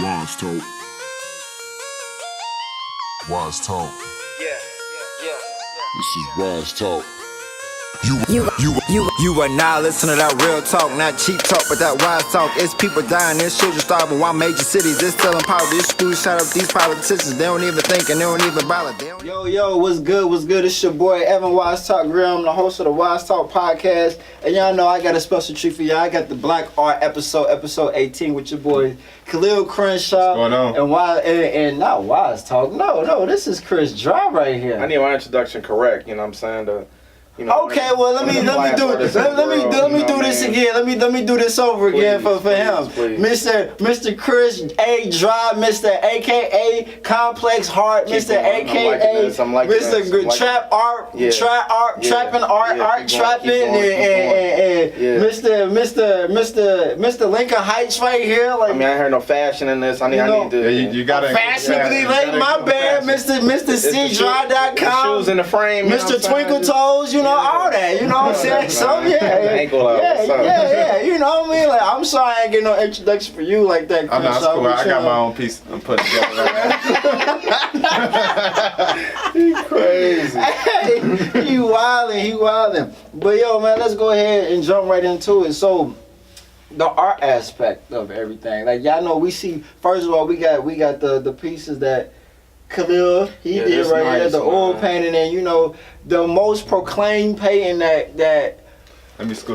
WiseTalk. WiseTalk. Yeah. This is WiseTalk. You are now listening to that real talk, not cheap talk, but that wise talk. It's people dying, it's children starving, while major cities is still in power. These schools shut up these politicians, they don't even think and they don't even bother. Yo, what's good? It's your boy Evan WiseTalk Grill. I'm the host of the WiseTalk podcast, and y'all know I got a special treat for y'all. I got the Black Art episode 18 with your boy Khalil Crenshaw. What's going on? And not WiseTalk. No, this is Chris Dry right here. I need my introduction correct. You know what I'm saying? Okay, well let me do this again. Let me do this over again for him. Please. Mr. Chris A. Dry, Mr. AKA Complex Heart, Mr. AKA Mr. Trap Art, Trapping Art Trapping, and Mr. Lincoln Heights right here. Like, I mean, I heard no fashion in this. I need to. You gotta fashionably late. My bad, Mr. CDry.com. Shoes in the frame. Mr. Twinkle Toes, all that, you know what I'm saying? So yeah, you know what I mean? Like, I'm sorry I ain't get no introduction for you like that, Chris. Oh, no, it's cool. I got my own piece I'm putting together right now. You crazy. Hey, he wildin'. But yo, man, let's go ahead and jump right into it. So, the art aspect of everything, like y'all know, we see. First of all, we got the pieces that Khalil did right nice, here, the oil painting, and the most proclaimed painting that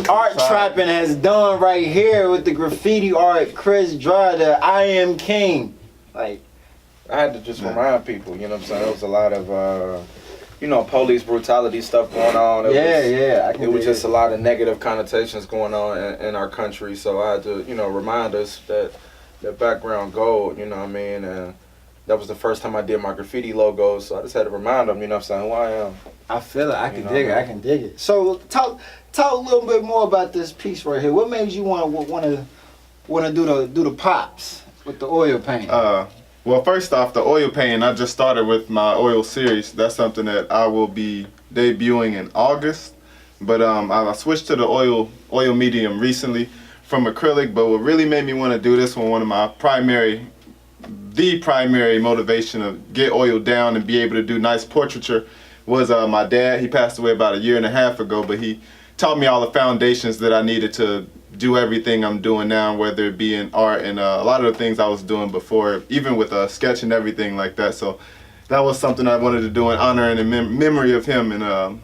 art trapping has done right here with the graffiti art, Chris Dry, the I Am King. Like, I had to just remind people. You know what I'm saying? There was a lot of police brutality stuff going on. It was just a lot of negative connotations going on in our country. So I had to remind us that the background gold. You know what I mean? And that was the first time I did my graffiti logos, so I just had to remind them, who I am. I feel it. I can dig it. So talk a little bit more about this piece right here. What made you want to do the pops with the oil paint? Well, first off, the oil painting, I just started with my oil series. That's something that I will be debuting in August. But I switched to the oil medium recently from acrylic. But what really made me want to do this one of my primary motivation to get oil down and be able to do nice portraiture was my dad. He passed away about a year and a half ago, but he taught me all the foundations that I needed to do everything I'm doing now, whether it be in art and a lot of the things I was doing before, even with sketch and everything like that. So that was something I wanted to do in honor and in memory of him, and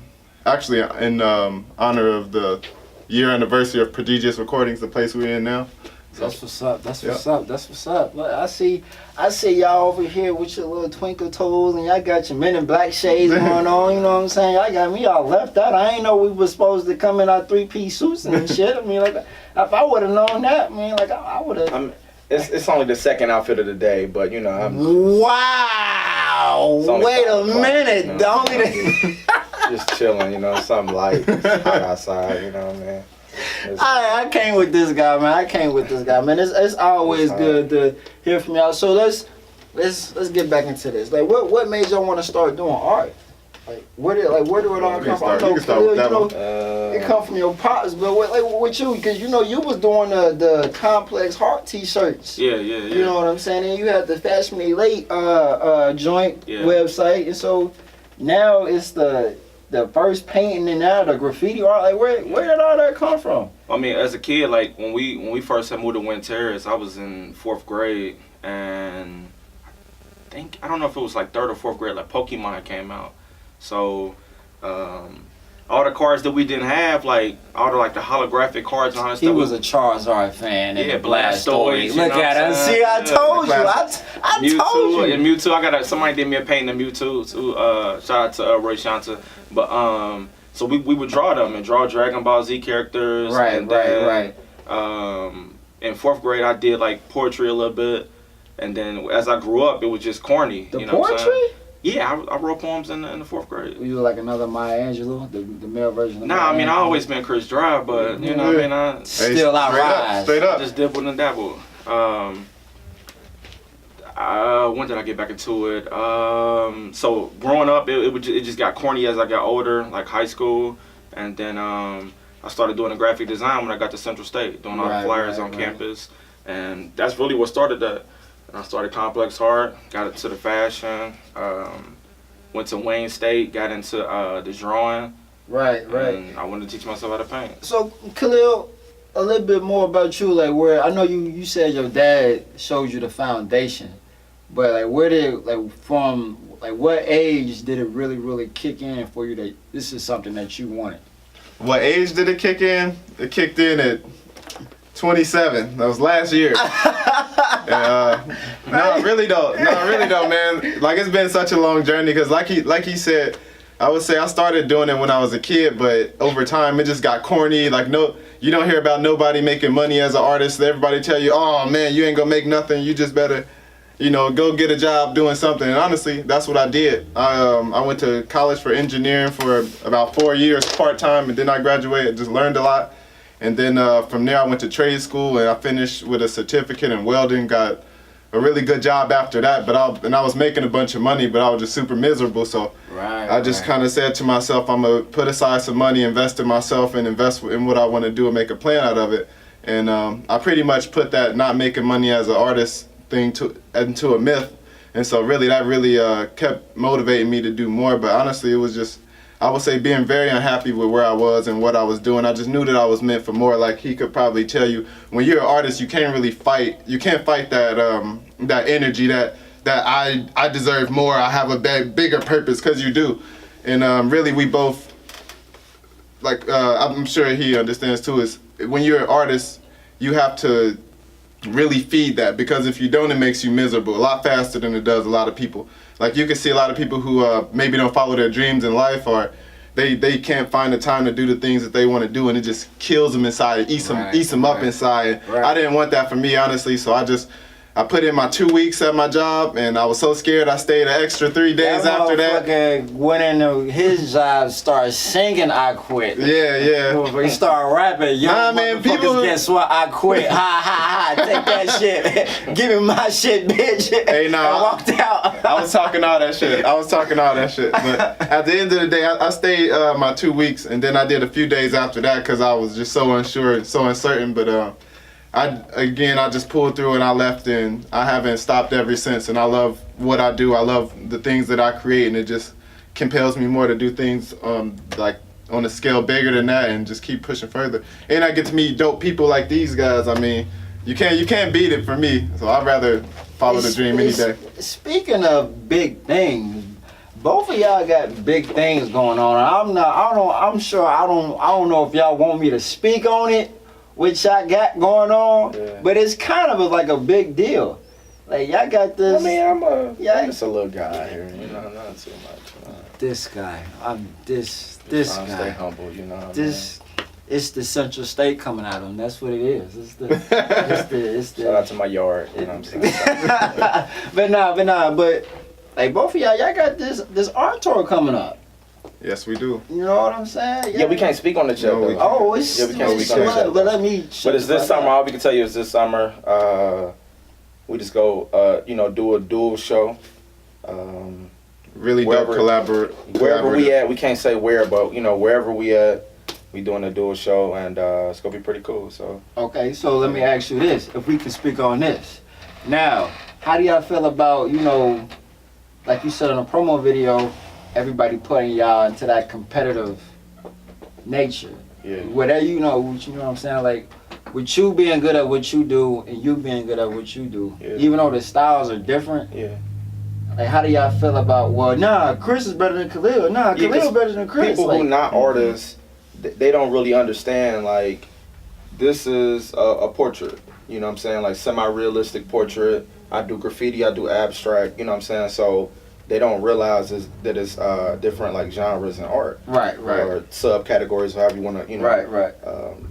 actually in honor of the year anniversary of Prodigious Recordings, the place we're in now. That's what's up. Look, I see y'all over here with your little twinkle toes, and y'all got your Men in Black shades going on. You know what I'm saying? Y'all got me all left out. I ain't know we were supposed to come in our 3-piece suits and shit. I mean, like, if I would have known that, I would have. It's only the second outfit of the day, but I'm. Wow! Wait a minute. Just chilling, something light. It's hot outside, man. I came with this guy, man. It's always good to hear from y'all. So let's get back into this. Like, what made y'all want to start doing art? Like, where did it all come from? It come from your pops, but with you, because you was doing the Complex Heart T-shirts. Yeah. You know what I'm saying? And you had the Fashion Elite joint website, and so now it's the first painting and now the graffiti art. Like, where did all that come from? I mean, as a kid, like when we first had moved to Wind Terrace, I was in 4th grade, and I don't know if it was like 3rd or 4th grade, like Pokemon came out. So all the cards that we didn't have, like all the holographic cards and all that stuff. He was a Charizard fan. Yeah, Blastoise. Look at it. See, I told you. I told you. And Mewtwo. Somebody did me a painting of Mewtwo. Shout out to Roy Shanta. But so we would draw them and draw Dragon Ball Z characters. Right. In 4th grade, I did like poetry a little bit, and then as I grew up, it was just corny. The poetry? Yeah, I wrote poems in the 4th grade. You were like another Maya Angelou, the male version of Nah, I always been Chris Dry, but I still I straight up. I just dibbled and dabbled. When did I get back into it? So growing up, it just got corny as I got older, like high school, and then I started doing a graphic design when I got to Central State, doing all the flyers on campus, and that's really what started that. And I started Complex Art, got into the fashion. Went to Wayne State, got into the drawing. Right. And I wanted to teach myself how to paint. So, Khalil, a little bit more about you. Like, where I know you said your dad showed you the foundation, but like, where did from what age did it really kick in for you that this is something that you wanted? What age did it kick in? It kicked in at 27. That was last year. No, really though, man. Like, it's been such a long journey because, like he said, I would say I started doing it when I was a kid, but over time it just got corny. Like, no, you don't hear about nobody making money as an artist. Everybody tell you, oh man, you ain't gonna make nothing. You just better, go get a job doing something. And honestly, that's what I did. I went to college for engineering for about 4 years part-time, and then I graduated, just learned a lot. And then from there I went to trade school, and I finished with a certificate in welding, got a really good job after that. But I was making a bunch of money, but I was just super miserable. So I just kind of said to myself, I'm gonna put aside some money, invest in myself, and invest in what I want to do and make a plan out of it. And I pretty much put that not making money as an artist thing into a myth. And so that kept motivating me to do more. But honestly, it was just, I would say, being very unhappy with where I was and what I was doing. I just knew that I was meant for more. Like he could probably tell you, when you're an artist, you can't really fight. You can't fight that that energy that I deserve more. I have a bigger purpose, because you do. And really, we both, like I'm sure he understands too, is when you're an artist, you have to really feed that, because if you don't, it makes you miserable a lot faster than it does a lot of people. Like, you can see a lot of people who maybe don't follow their dreams in life, or they can't find the time to do the things that they want to do, and it just kills them inside. It eats them up inside. I didn't want that for me, honestly, so I put in my 2 weeks at my job, and I was so scared I stayed an extra 3 days after that. Went into his job, started singing "I Quit." Yeah. He started rapping. Yo, man, people. Guess what? I quit. Ha. Take that shit. Give me my shit, bitch. Hey, nah. I walked out. I was talking all that shit. But at the end of the day, I stayed my 2 weeks, and then I did a few days after that because I was just so unsure and so uncertain. But I just pulled through and I left, and I haven't stopped ever since. And I love what I do. I love the things that I create, and it just compels me more to do things like on a scale bigger than that, and just keep pushing further. And I get to meet dope people like these guys. I mean, you can't beat it for me. So I'd rather follow the dream any day. Speaking of big things, both of y'all got big things going on. I'm sure I don't know if y'all want me to speak on it, which I got going on, but it's kind of like a big deal. Like, y'all got this. I mean, I'm just a little guy here, not too much. This guy, this trying guy. to stay humble, It's the Central State coming out of him. That's what it is. It's the. Shout out to my yard. You know what I'm saying? but like, both of y'all got this art tour coming up. Yes, we do. You know what I'm saying? Yeah, we can't speak on the show. No, though. We can't speak on the show. But let me. But it's this summer. All we can tell you is this summer. We just go, do a dual show. Really dope Wherever we at, we can't say where, but wherever we at, we doing a dual show, and it's gonna be pretty cool. So. Okay, so let me ask you this: if we can speak on this, now, how do y'all feel about like you said in a promo video, everybody putting y'all into that competitive nature? Yeah. Whatever you know what I'm saying, like. With you being good at what you do and you being good at what you do, even though the styles are different, like, how do y'all feel about, Chris is better than Khalil, Khalil better than Chris? People who not artists, they don't really understand, like, this is a portrait, you know what I'm saying, like semi-realistic portrait. I do graffiti, I do abstract, you know what I'm saying, so they don't realize that it's different, like, genres in art, right, or subcategories, however you want to,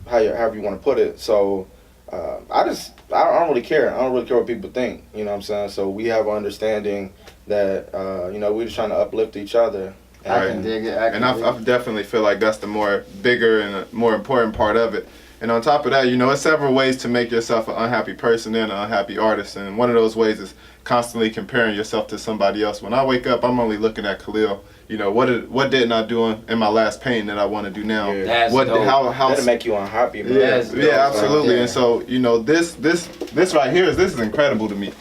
however you want to put it. So I don't really care. I don't really care what people think. You know what I'm saying? So we have an understanding that we're just trying to uplift each other. I can dig it. I definitely feel like that's the more bigger and more important part of it. And on top of that, it's several ways to make yourself an unhappy person and an unhappy artist. And one of those ways is constantly comparing yourself to somebody else. When I wake up, I'm only looking at Khalil. What didn't I do in my last painting that I want to do now? Yeah. That'll make you unhappy, man. Yeah, absolutely. And so, this right here this is incredible to me.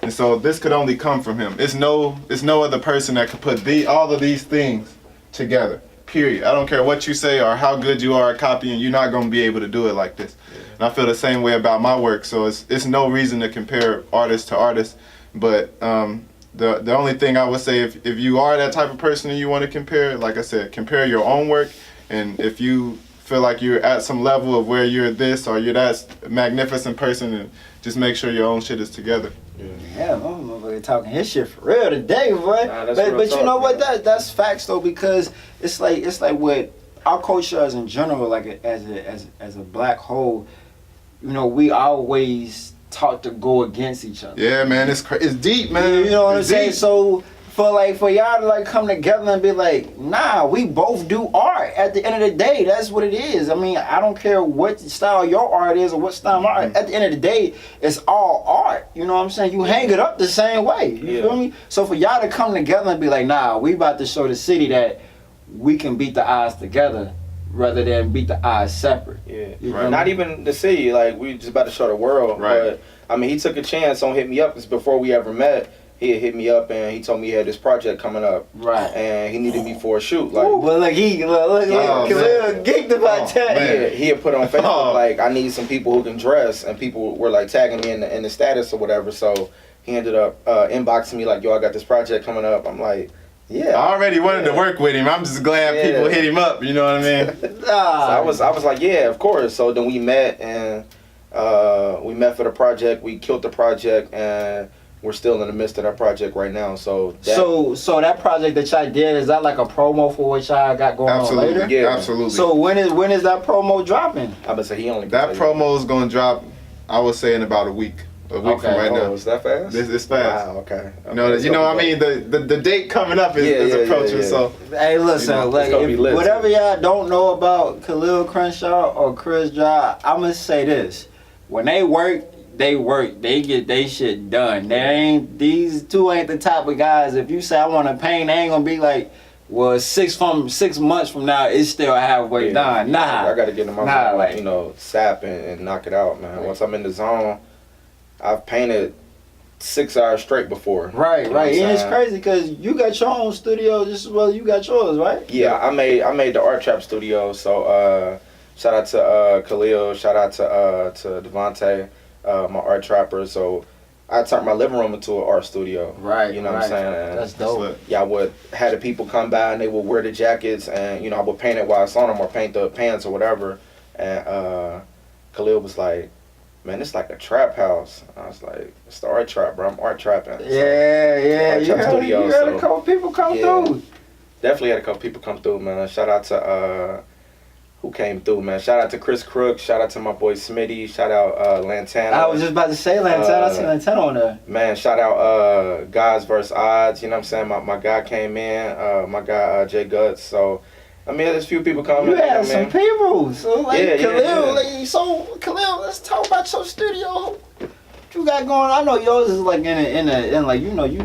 And so this could only come from him. It's no other person that could put all of these things together. Period. I don't care what you say or how good you are at copying, you're not gonna be able to do it like this. And I feel the same way about my work. So it's no reason to compare artist to artist. But the only thing I would say, if you are that type of person and you want to compare, like I said, compare your own work. And if you feel like you're at some level of where you're this or you're that magnificent person, and just make sure your own shit is together. Yeah, my motherfucker talking his shit for real today, boy. Nah, but you know what? That's facts though, because it's like what our culture as in general, like as a black whole, you know, we always taught to go against each other. Yeah, man, it's deep, man. You know what I'm It's saying? deep. So for y'all to like come together and be like, nah, we both do art. At the end of the day, that's what it is. I mean, I don't care what style your art is or what style my art. At the end of the day, it's all art. You know what I'm saying? You hang it up the same way. You feel me? So for y'all to come together and be like, nah, we about to show the city that we can beat the odds together rather than beat the odds separate. Yeah, Right. Not even the city. Like, we just about to show the world. Right. But I mean, he took a chance on hit me up, because before we ever met, he had hit me up and he told me he had this project coming up. Right. And he needed me for a shoot. Like, Well, look, Khalil geeked about that. man. he had put on Facebook Oh. like, I need some people who can dress, and people were like tagging me in the status or whatever. So he ended up inboxing me like, yo, I got this project coming up. I'm like, yeah. I already wanted to work with him. I'm just glad people hit him up. You know what I mean? So I was like, yeah, of course. So then we met, and we met for the project. We killed the project, and we're still in the midst of that project right now. So that project that y'all did, is that like a promo for what y'all got going Absolutely. on later? Yeah. Absolutely. So when is that promo dropping? I would say he only that promo is gonna drop, I would say, in about a week. From right now. Is that fast? It's fast. Wow. Okay. You know what I mean? The date coming up is approaching. So Hey, listen, You know, like, it's gonna be lit, whatever too. y'all don't know about Khalil Crenshaw or Chris Dry, I'm gonna say this: when they work, they work. They get they shit done. These two ain't the type of guys. If you say I want to paint, they ain't gonna be like, well, 6 months from now, it's still halfway done. Nah, I gotta get in my zone, like, you know, sap and knock it out, man. Once I'm in the zone, I've painted 6 hours straight before. Right, You know right. what I'm And it's saying? crazy because you got your own studio just as well as you got yours, right? Yeah, I made the Art Trap studio. So shout out to Khalil, shout out to Devontae, my art trapper. So I turned my living room into an art studio. Right. You know what I'm saying? And That's dope. yeah, I would have the people come by and they would wear the jackets, and you know, I would paint it while it's on them or paint the pants or whatever. And Khalil was like, man, it's like a trap house. I was like, it's the Art Trap, bro. I'm art trapping. So Yeah. Art You Trap heard, studio, you heard a so- couple people come Yeah. through. definitely had a couple people come through, man. Shout out to who came through, man. Shout out to Chris Crook. Shout out to my boy Smitty. Shout out Lantana. I was just about to say Lantana. I see Lantana on there. Man, shout out Guys vs. Odds. You know what I'm saying? My guy came in. My guy Jay Guts. So, I mean, there's a few people coming. You know had what I some mean? people. So like Yeah, Khalil, yeah. like so Khalil, let's talk about your studio. What you got going? I know yours is like in like you know you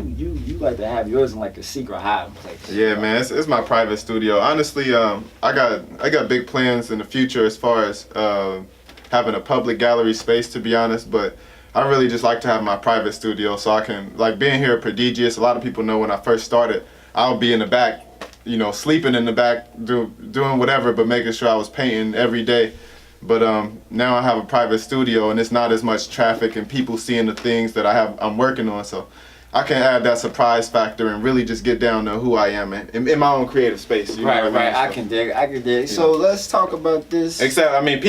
like to have yours in like a secret hiding place. yeah, man, it's my private studio. Honestly, I got big plans in the future as far as having a public gallery space, to be honest. But I really just like to have my private studio, so I can, like, being here at Prodigious. A lot of people know when I first started, I would be in the back, you know, sleeping in the back, doing whatever, but making sure I was painting every day. But now I have a private studio, and it's not as much traffic and people seeing the things that I'm working on. So I can add that surprise factor and really just get down to who I am in my own creative space. You know what I mean? I So- can dig. So let's talk about this. Except, I mean,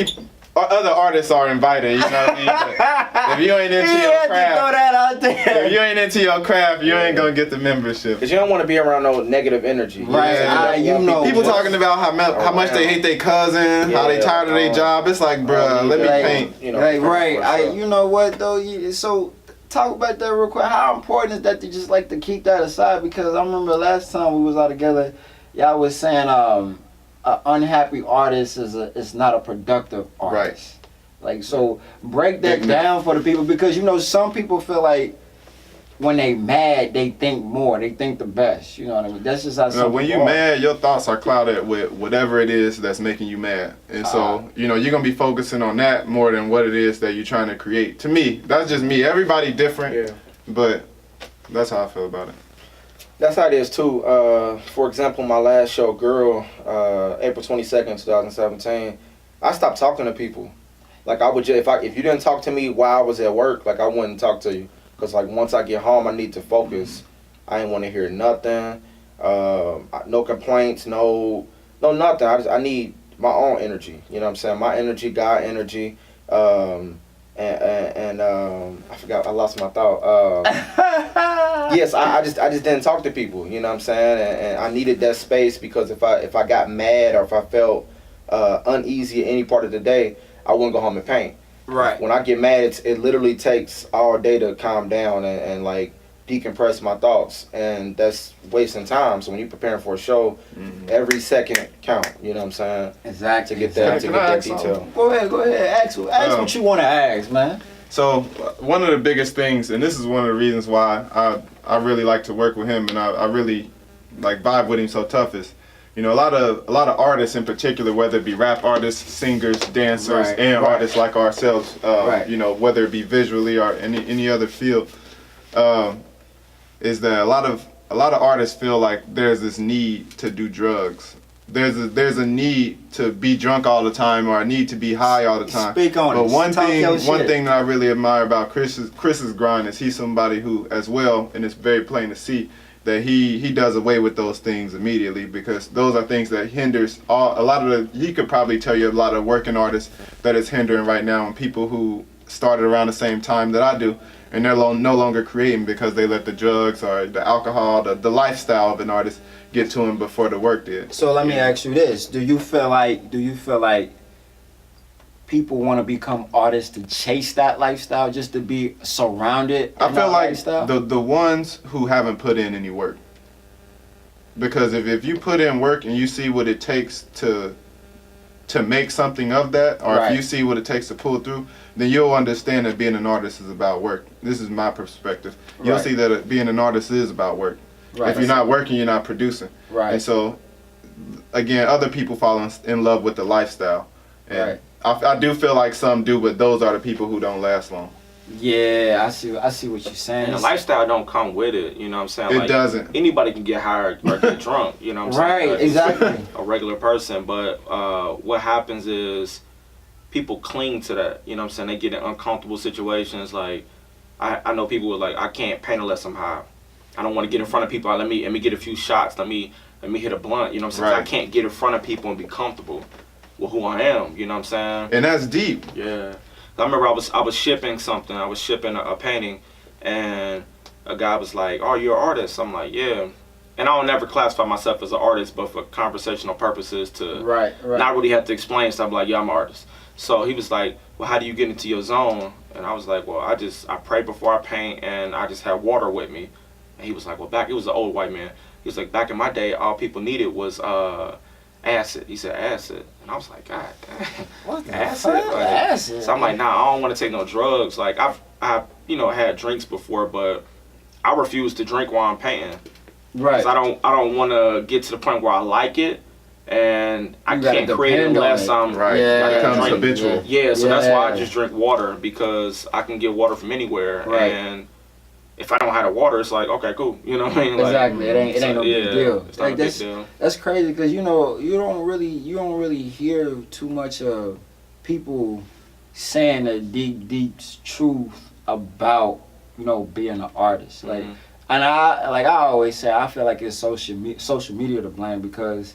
other artists are invited. You know what I mean? But if you ain't into He your had to throw craft, that out there. if you ain't into your craft, you ain't gonna get the membership. Because you don't want to be around no negative energy. Right, You you know. People talking about how much they hate their cousin, how they Yeah, tired of their job. It's like, bruh, let me Right. paint. You know, Right. You know what though? So talk about that real quick. How important is that to just like to keep that aside? Because I remember last time we was all together, y'all was saying an unhappy artist is not a productive artist. Like, so break that Big down for the people, because you know some people feel like when they mad they think more, they think the best. You know what I mean? That's just how You know, some when people you are. mad, your thoughts are clouded with whatever it is that's making you mad. And so, you know, you're going to be focusing on that more than what it is that you're trying to create. To me, that's just me. Everybody different. Yeah. But that's how I feel about it. That's how it is too. For example, my last show, Girl, April 22nd, 2017, I stopped talking to people. Like I would just, if you didn't talk to me while I was at work, like I wouldn't talk to you. Cause like once I get home, I need to focus. I ain't want to hear nothing. No complaints, no nothing. I need my own energy. You know what I'm saying? My energy, God energy. And I forgot. I lost my thought. Yes, I just didn't talk to people. You know what I'm saying? And I needed that space because if I got mad or if I felt uneasy at any part of the day, I wouldn't go home and paint. Right. When I get mad, it literally takes all day to calm down and like decompress my thoughts, and that's wasting time. So when you're preparing for a show, every second count. You know what I'm saying? Exactly. To get that detail. Go ahead. Ask what you want to ask, man. So one of the biggest things, and this is one of the reasons why I really like to work with him, and I really like vibe with him so tough, is, you know, a lot of artists in particular, whether it be rap artists, singers, dancers, and artists like ourselves, you know, whether it be visually or any other field, is that a lot of artists feel like there's this need to do drugs. There's a need to be drunk all the time, or a need to be high all the time. Speak on it. But one thing that I really admire about Chris's grind is he's somebody who, as well, and it's very plain to see, that he does away with those things immediately, because those are things that hinders he could probably tell you a lot of working artists that is hindering right now, and people who started around the same time that I do, and they're no longer creating because they let the drugs or the alcohol, the lifestyle of an artist get to them before the work did. So let me ask you this: Do you feel like people want to become artists to chase that lifestyle, just to be surrounded? I feel like lifestyle? the ones who haven't put in any work. Because if you put in work and you see what it takes to make something of that, or if you see what it takes to pull through, then you'll understand that being an artist is about work. This is my perspective. You'll see that being an artist is about work. Right. If you're not working, you're not producing. Right. And so, again, other people fall in love with the lifestyle. And I do feel like some do, but those are the people who don't last long. Yeah, I see what you're saying. And the lifestyle don't come with it, you know what I'm saying? It doesn't. Anybody can get hired or get drunk, you know what I'm saying? Right, exactly. A regular person, but what happens is people cling to that, you know what I'm saying? They get in uncomfortable situations. Like, I know people who are like, I can't paint unless I'm high. I don't want to get in front of people. Let me get a few shots. Let me hit a blunt, you know what I'm saying? I can't get in front of people and be comfortable with who I am, you know what I'm saying? And that's deep. Yeah. I remember I was shipping something. I was shipping a painting, and a guy was like, "Oh, you're an artist?" I'm like, "Yeah." And I don't never classify myself as an artist, but for conversational purposes, to not really have to explain stuff, like, "Yeah, I'm an artist." So he was like, "Well, how do you get into your zone?" And I was like, "Well, I pray before I paint, and I just have water with me." And he was like, "Well, it was an old white man. He was like, back in my day, all people needed was acid." He said acid. And I was like, God damn. What the acid? fuck? Like, Acid? So I'm like, nah, I don't want to take no drugs. Like, I've had drinks before, but I refuse to drink while I'm painting. Right. 'Cause I don't want to get to the point where I like it, and I can't create it unless I'm it becomes habitual. Yeah, so that's why I just drink water, because I can get water from anywhere. Right. And if I don't have the water, it's like, okay, cool. You know what I mean? Exactly. Like, it ain't no big deal. It's not a big deal. That's crazy, because you don't really hear too much of people saying the deep truth about being an artist. Like, and I always say, I feel like it's social media to blame, because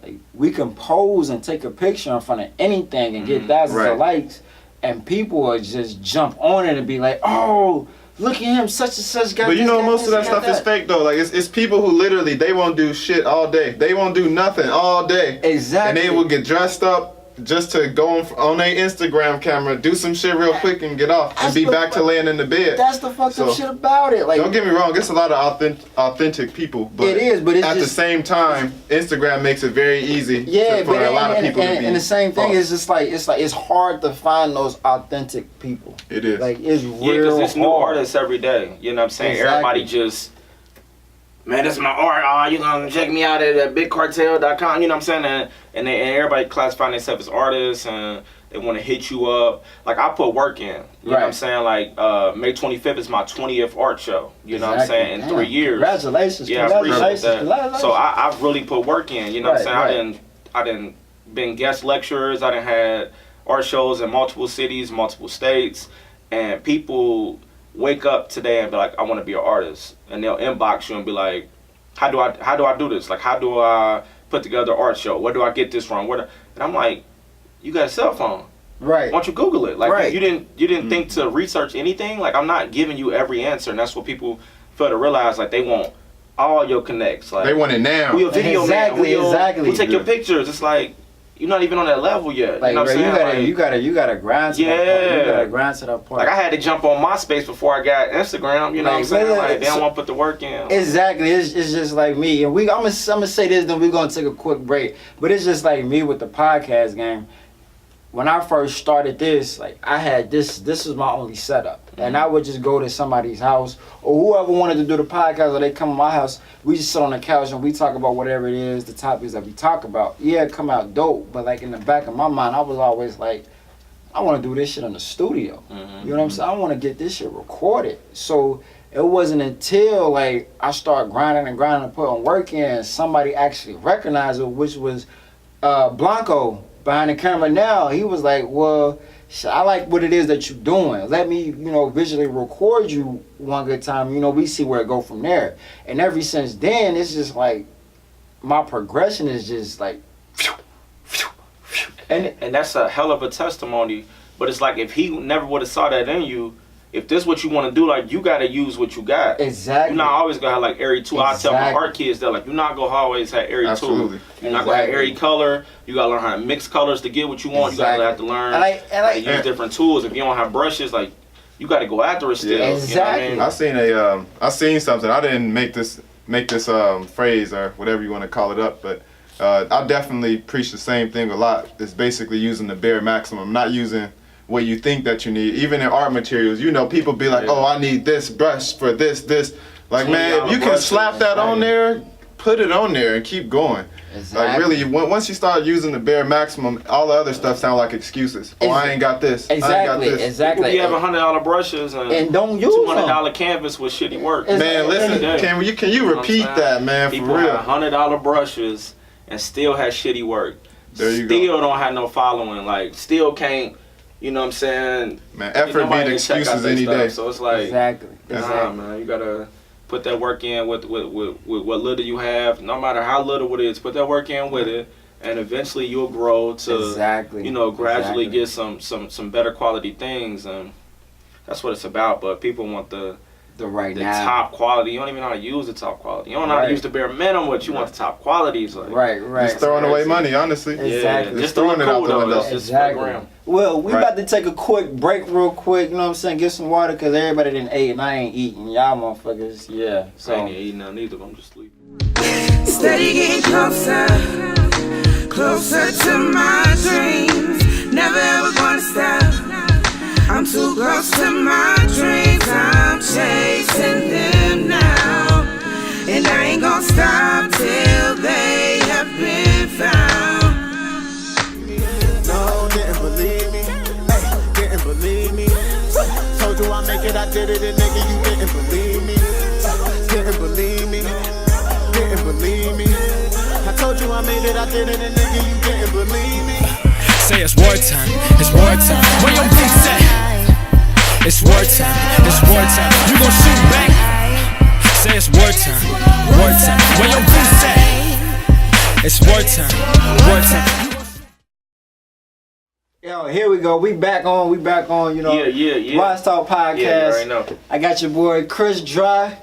like, we can pose and take a picture in front of anything and get thousands of likes, and people will just jump on it and be like, oh, look at him, such and such guy. But most of that stuff is fake though. Like, it's people who literally, they won't do shit all day. They won't do nothing all day. Exactly. And they will get dressed up just to go on their Instagram camera, do some shit real quick and get off, and be back to laying in the bed. That's the fucked up shit about it. Like, don't get me wrong, it's a lot of authentic people, but it is. But it's at the same time, Instagram makes it very easy for a lot of people to be. And the same thing is just like it's hard to find those authentic people. It is. Like, it's real hard. Yeah, because there's new artists every day. You know what I'm saying? Exactly. Everybody just, man, that's my art. You gonna check me out at bigcartel.com. You know what I'm saying? And everybody classifying themselves as artists, and They want to hit you up. Like, I put work in. You know what I'm saying? Like, May 25th is my 20th art show. You know what I'm saying? In 3 years. Congratulations. Yeah, I appreciate that. So I've really put work in. You know what I'm saying? I didn't been guest lecturers. I done had art shows in multiple cities, multiple states. And people wake up today and be like, I want to be an artist. And they'll inbox you and be like, how do I do this? Like, how do I put together an art show? Where do I get this from? And I'm like, you got a cell phone. Right. Why don't you Google it? Like, you didn't think to research anything? Like, I'm not giving you every answer. And that's what people fail to realize. Like, they want all your connects. Like, they want it now. We a video man. We take your pictures. It's like, you're not even on that level yet. Like, you know what I'm saying? You gotta grind to that point. You gotta grind to that point. Like, I had to jump on MySpace before I got Instagram. You know what I'm saying? Like, they don't want to put the work in. Exactly. It's just like me. And I'm gonna say this, then we're gonna take a quick break. But it's just like me with the podcast game. When I first started this, like, I had this was my only setup. And I would just go to somebody's house, or whoever wanted to do the podcast, or they come to my house, we just sit on the couch and we talk about whatever it is, the topics that we talk about. Yeah, it come out dope, but like in the back of my mind, I was always like, I want to do this shit in the studio. You know what I'm saying? I want to get this shit recorded. So it wasn't until like I started grinding and putting work in, somebody actually recognized it, which was Blanco behind the camera now. He was like, well, I like what it is that you're doing. Let me, visually record you one good time. We see where it go from there. And ever since then, it's just like my progression is just like, and that's a hell of a testimony. But it's like, if he never would have saw that in you, if this is what you want to do, like, you got to use what you got. Exactly. You're not always going to have, like, every tool. Exactly. I tell my art kids, they're like, you're not going to always have every tool. You're not going to have every color. You got to learn how to mix colors to get what you want. You got to have to learn how to use different tools. If you don't have brushes, like, you got to go after it still. Exactly. You know what I mean? I seen something. I didn't make this phrase or whatever you want to call it up, but I definitely preach the same thing a lot. It's basically using the bare maximum, not using what you think that you need. Even in art materials, people be like, oh, I need this brush for this. Like, man, if you can slap that on there, put it on there and keep going. Exactly. Like, really, once you start using the bare maximum, all the other stuff sound like excuses. Oh, I ain't got this. Exactly. I ain't got this. Exactly. You have $100 brushes and don't use $200 canvas with shitty work. Man, listen, can you repeat that, man, People for real? have $100 brushes and still have shitty work. There you still don't have no following. Like, still can't. You know what I'm saying? Man, effort beat excuses any day. So it's like, exactly. Man, you gotta put that work in with what little you have. No matter how little it is, put that work in with it, and eventually you'll grow to, gradually get some better quality things, and that's what it's about. But people want the top quality. You don't even know how to use the top quality. You don't know how to use the bare minimum, but you want the top qualities. Like, right. Just throwing away money, honestly. Exactly. Yeah, just throwing it out the window. Exactly. Well, we about to take a quick break real quick, you know what I'm saying? Get some water, because everybody didn't ate and I ain't eating. Y'all motherfuckers, yeah. So. I ain't eating nothing either, I'm just sleeping. Steady getting closer to my dreams. Never ever gonna stop. I'm too close to my dreams. I'm chasing them now. And I ain't gonna stop till they have been found. No, didn't believe me. Hey, didn't believe me. Told you I make it, I did it, and nigga, you didn't believe me. Didn't believe me. Didn't believe me. I told you I made it, I did it, and nigga, you didn't believe me. Say it's wartime, it's wartime. Where your boots at? It's wartime, it's wartime. You gon' shoot back? Say it's wartime, wartime. Where your boots at? It's wartime, wartime. Yo, here we go. We back on, WiseTalk podcast. Yeah, right now. I got your boy Chris Dry.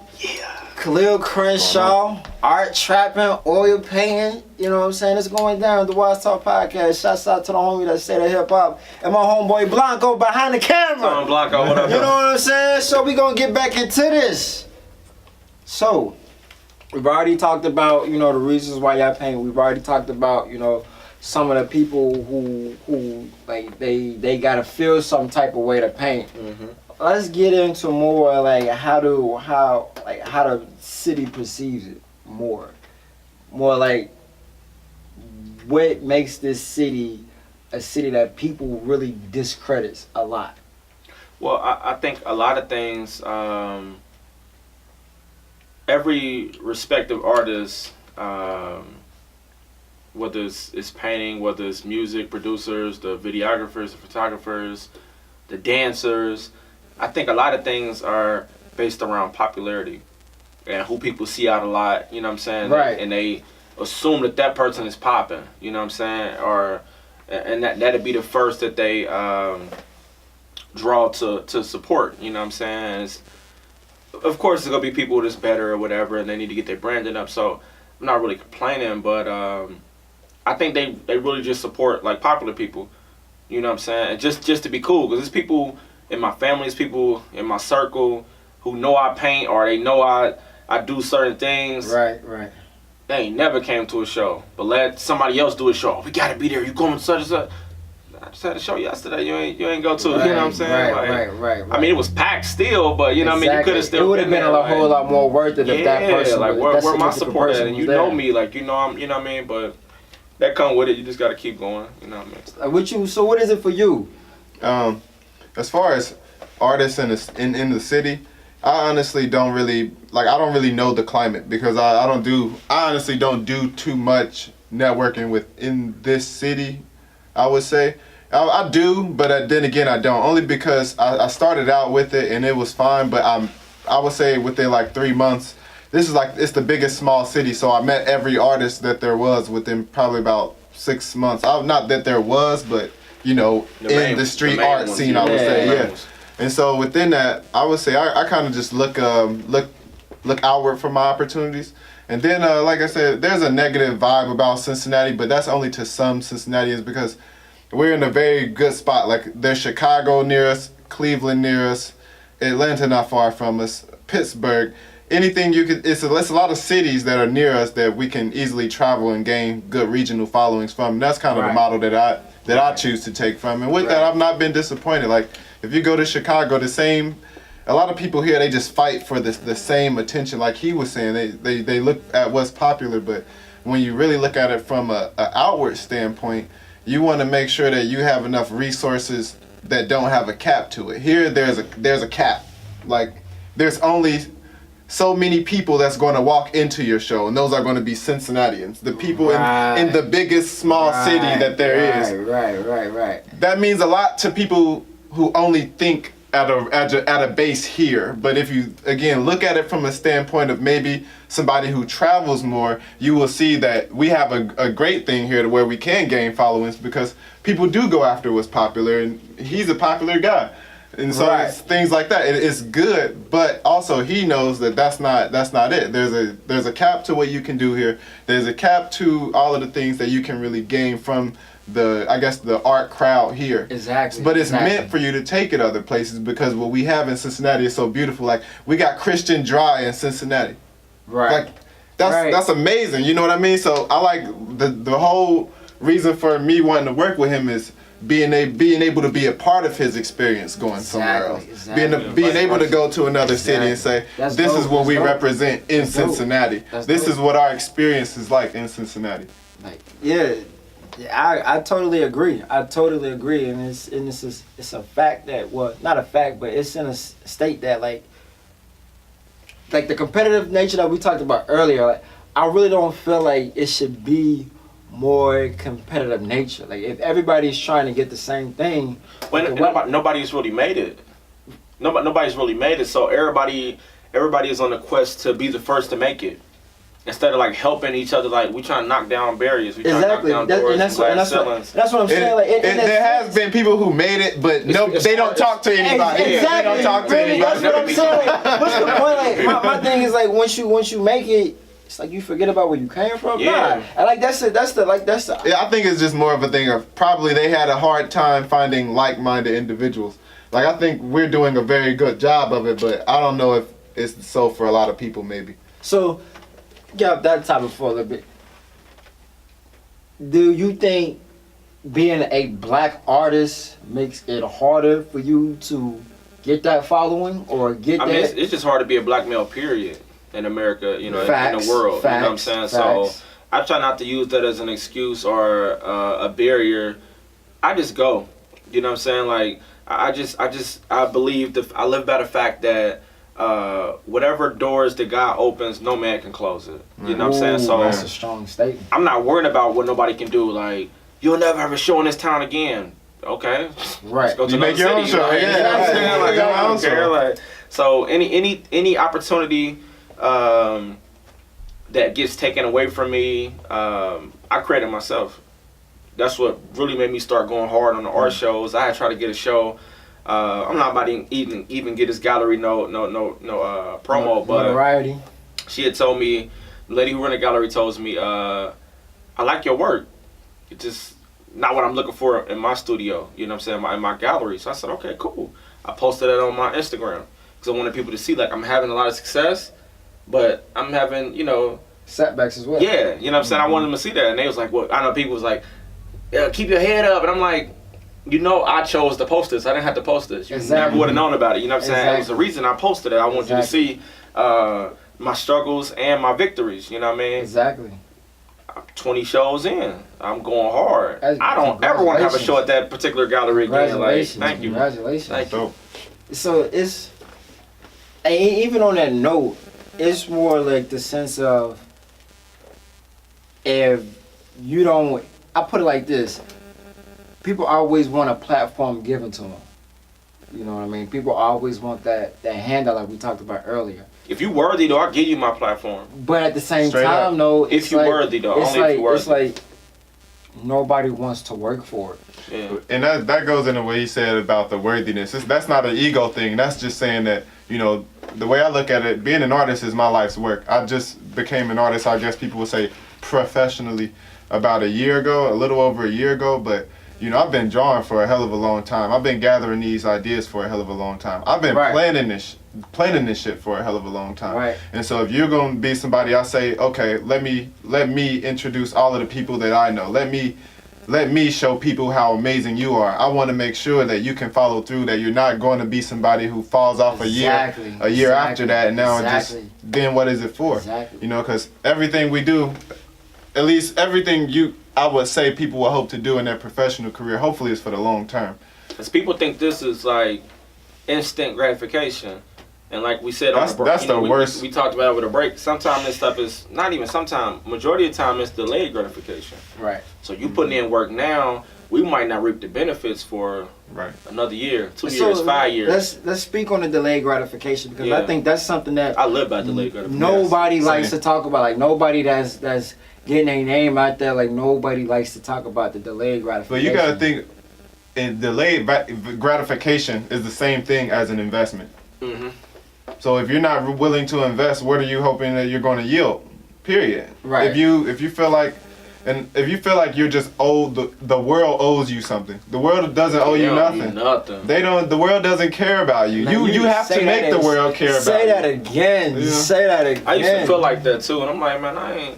Khalil Crenshaw, art trapping, oil painting, you know what I'm saying? It's going down, the WiseTalk podcast. Shouts out to the homie that said hip hop. And my homeboy Blanco behind the camera. Blanco, what up? You know what I'm saying? So we gonna get back into this. So, we've already talked about, the reasons why y'all paint. We've already talked about, some of the people who like they gotta feel some type of way to paint. Mm-hmm. Let's get into more like how the city perceives it more like what makes this city a city that people really discredits a lot? Well, I think a lot of things. Every respective artist, whether it's painting, whether it's music producers, the videographers, the photographers, the dancers, I think a lot of things are based around popularity and who people see out a lot. You know what I'm saying? Right. And they assume that person is popping. You know what I'm saying? And that'd be the first that they draw to support. You know what I'm saying? Of course, there's gonna be people that's better or whatever, and they need to get their branding up. So I'm not really complaining, but I think they really just support like popular people. You know what I'm saying? And just to be cool, because there's people in my family, there's people in my circle who know I paint or they know I do certain things. Right. They ain't never came to a show, but let somebody else do a show. We gotta be there. You going to such and such? I just had a show yesterday. You ain't go to. Right, you know what I'm saying? Right. I mean, it was packed still, but you know what I mean. You could have still. It would have been a whole lot more worth it if that person. Like where my support at? And you there. know me, like you know what I mean. But that come with it. You just gotta keep going. You know what I mean. So what is it for you? As far as artists in the city, I honestly don't really I don't really know the climate because I honestly don't do too much networking within this city. I would say I do, but then again I don't. Only because I started out with it and it was fine, but I would say within like 3 months, it's the biggest small city, so I met every artist that there was within probably about 6 months. Not that there was, but in the street art scene, I would say, yeah. And so within that, I would say I kind of just look outward for my opportunities. And then, like I said, there's a negative vibe about Cincinnati, but that's only to some Cincinnatians because we're in a very good spot. Like there's Chicago near us, Cleveland near us, Atlanta not far from us, Pittsburgh. Anything it's a lot of cities that are near us that we can easily travel and gain good regional followings from. And that's kind of the model that I choose to take from. And with that, I've not been disappointed. Like if you go to Chicago, a lot of people here, they just fight for the same attention. Like he was saying, they look at what's popular, but when you really look at it from a outward standpoint, you want to make sure that you have enough resources that don't have a cap to it. Here, there's a cap. Like there's only so many people that's going to walk into your show, and those are going to be Cincinnatians, the people in the biggest small city that there is. Right. That means a lot to people who only think at a base here. But if you again look at it from a standpoint of maybe somebody who travels more, you will see that we have a great thing here to where we can gain followings because people do go after what's popular, and he's a popular guy. And so it's things like that. It's good, but also he knows that that's not it. There's a cap to what you can do here. There's a cap to all of the things that you can really gain from the art crowd here. Exactly. But it's meant for you to take it other places because what we have in Cincinnati is so beautiful. Like we got Christian Dry in Cincinnati. Right. Like that's amazing. You know what I mean? So I like the whole reason for me wanting to work with him is being able to be a part of his experience going somewhere else. Exactly. Being able to go to another city and say, this is what we represent in Cincinnati. This is what our experience is like in Cincinnati. Like, I totally agree. And it's a fact that, well, not a fact, but it's in a state that like the competitive nature that we talked about earlier, like I really don't feel like it should be more competitive nature. Like if everybody's trying to get the same thing, nobody's really made it. Nobody's really made it. So everybody is on the quest to be the first to make it. Instead of like helping each other, like we trying to knock down barriers, we trying to knock down doors, that's what I'm saying. Like, there has been people who made it, but they don't talk to anybody. Exactly. They don't talk to anybody. That's what I'm saying. Like, what's the point? Like my thing is like once you make it, it's like you forget about where you came from. Yeah. Nah. And like that's the. Yeah, I think it's just more of a thing of probably they had a hard time finding like-minded individuals. Like I think we're doing a very good job of it, but I don't know if it's so for a lot of people maybe. So, get off that topic for a little bit. Do you think being a black artist makes it harder for you to get that following or get that? I mean, it's just hard to be a black male, period, in America, in the world. You know what I'm saying? So I try not to use that as an excuse or a barrier. I just go. You know what I'm saying? Like I believe I live by the fact that whatever doors that God opens, no man can close it. You know what I'm saying? So that's a strong statement. I'm not worried about what nobody can do. Like, you'll never have a show in this town again. Okay, right? Let's go to you make your own show. Like, Yeah, you know what I'm saying? Like, I don't care. show. Like, so any opportunity that gets taken away from me, I created myself. That's what really made me start going hard on the art shows. I had tried to get a show. I'm not about to even get this gallery no promo, but variety. She had told me, the lady who ran the gallery told me, I like your work. It's just not what I'm looking for in my studio. You know what I'm saying? In my gallery. So I said, okay, cool. I posted it on my Instagram because I wanted people to see, like, I'm having a lot of success, but I'm having, setbacks as well. Yeah, you know what I'm saying? I wanted them to see that, and they was like, well, I know people was like, yeah, keep your head up, and I'm like, I chose to post this. I didn't have to post this. You never would have known about it. You know what I'm saying? It was the reason I posted it. I wanted you to see my struggles and my victories. You know what I mean? Exactly. 20 shows in. I'm going hard. I don't ever want to have a show at that particular gallery again. Like, thank you. Congratulations. Thank you. So it's, and even on that note, it's more like the sense of, if you don't, I put it like this, people always want a platform given to them. You know what I mean? People always want that handout like we talked about earlier. If you worthy, though, I'll give you my platform. But at the same Straight time, up. though, If you worthy, though, only if you worthy. It's like nobody wants to work for it. Yeah. And that goes into what he said about the worthiness. That's not an ego thing. That's just saying that, the way I look at it, being an artist is my life's work. I just became an artist, I guess people would say, professionally about a year ago, a little over a year ago, but I've been drawing for a hell of a long time. I've been gathering these ideas for a hell of a long time. I've been planning this shit for a hell of a long time. Right. And so if you're gonna be somebody, I say, okay, let me introduce all of the people that I know. Let me show people how amazing you are. I want to make sure that you can follow through, that you're not going to be somebody who falls off a year after that, and now then what is it for? Exactly. Because everything we do, at least everything I would say people will hope to do in their professional career, hopefully it's for the long term. Because people think this is like instant gratification. And like we said on the break, that's the worst. We talked about it with a break. Sometimes this stuff is not even sometimes. Majority of the time it's delayed gratification. Right. So you putting in work now, we might not reap the benefits for another year, 2 years, 5 years. Let's speak on the delayed gratification, because I think that's something that I live by delayed gratification. Nobody likes to talk about. Like nobody that's getting their name out there. Like nobody likes to talk about the delayed gratification. But you gotta think, delayed gratification is the same thing as an investment. Mm-hmm. So if you're not willing to invest, what are you hoping that you're going to yield? Period. Right. If you feel like you're just owed, the world owes you something. The world doesn't owe you nothing. They don't. The world doesn't care about you. Man, you have to make the world care about you. Say that again. Yeah. Say that again. I used to feel like that too, and I'm like, man,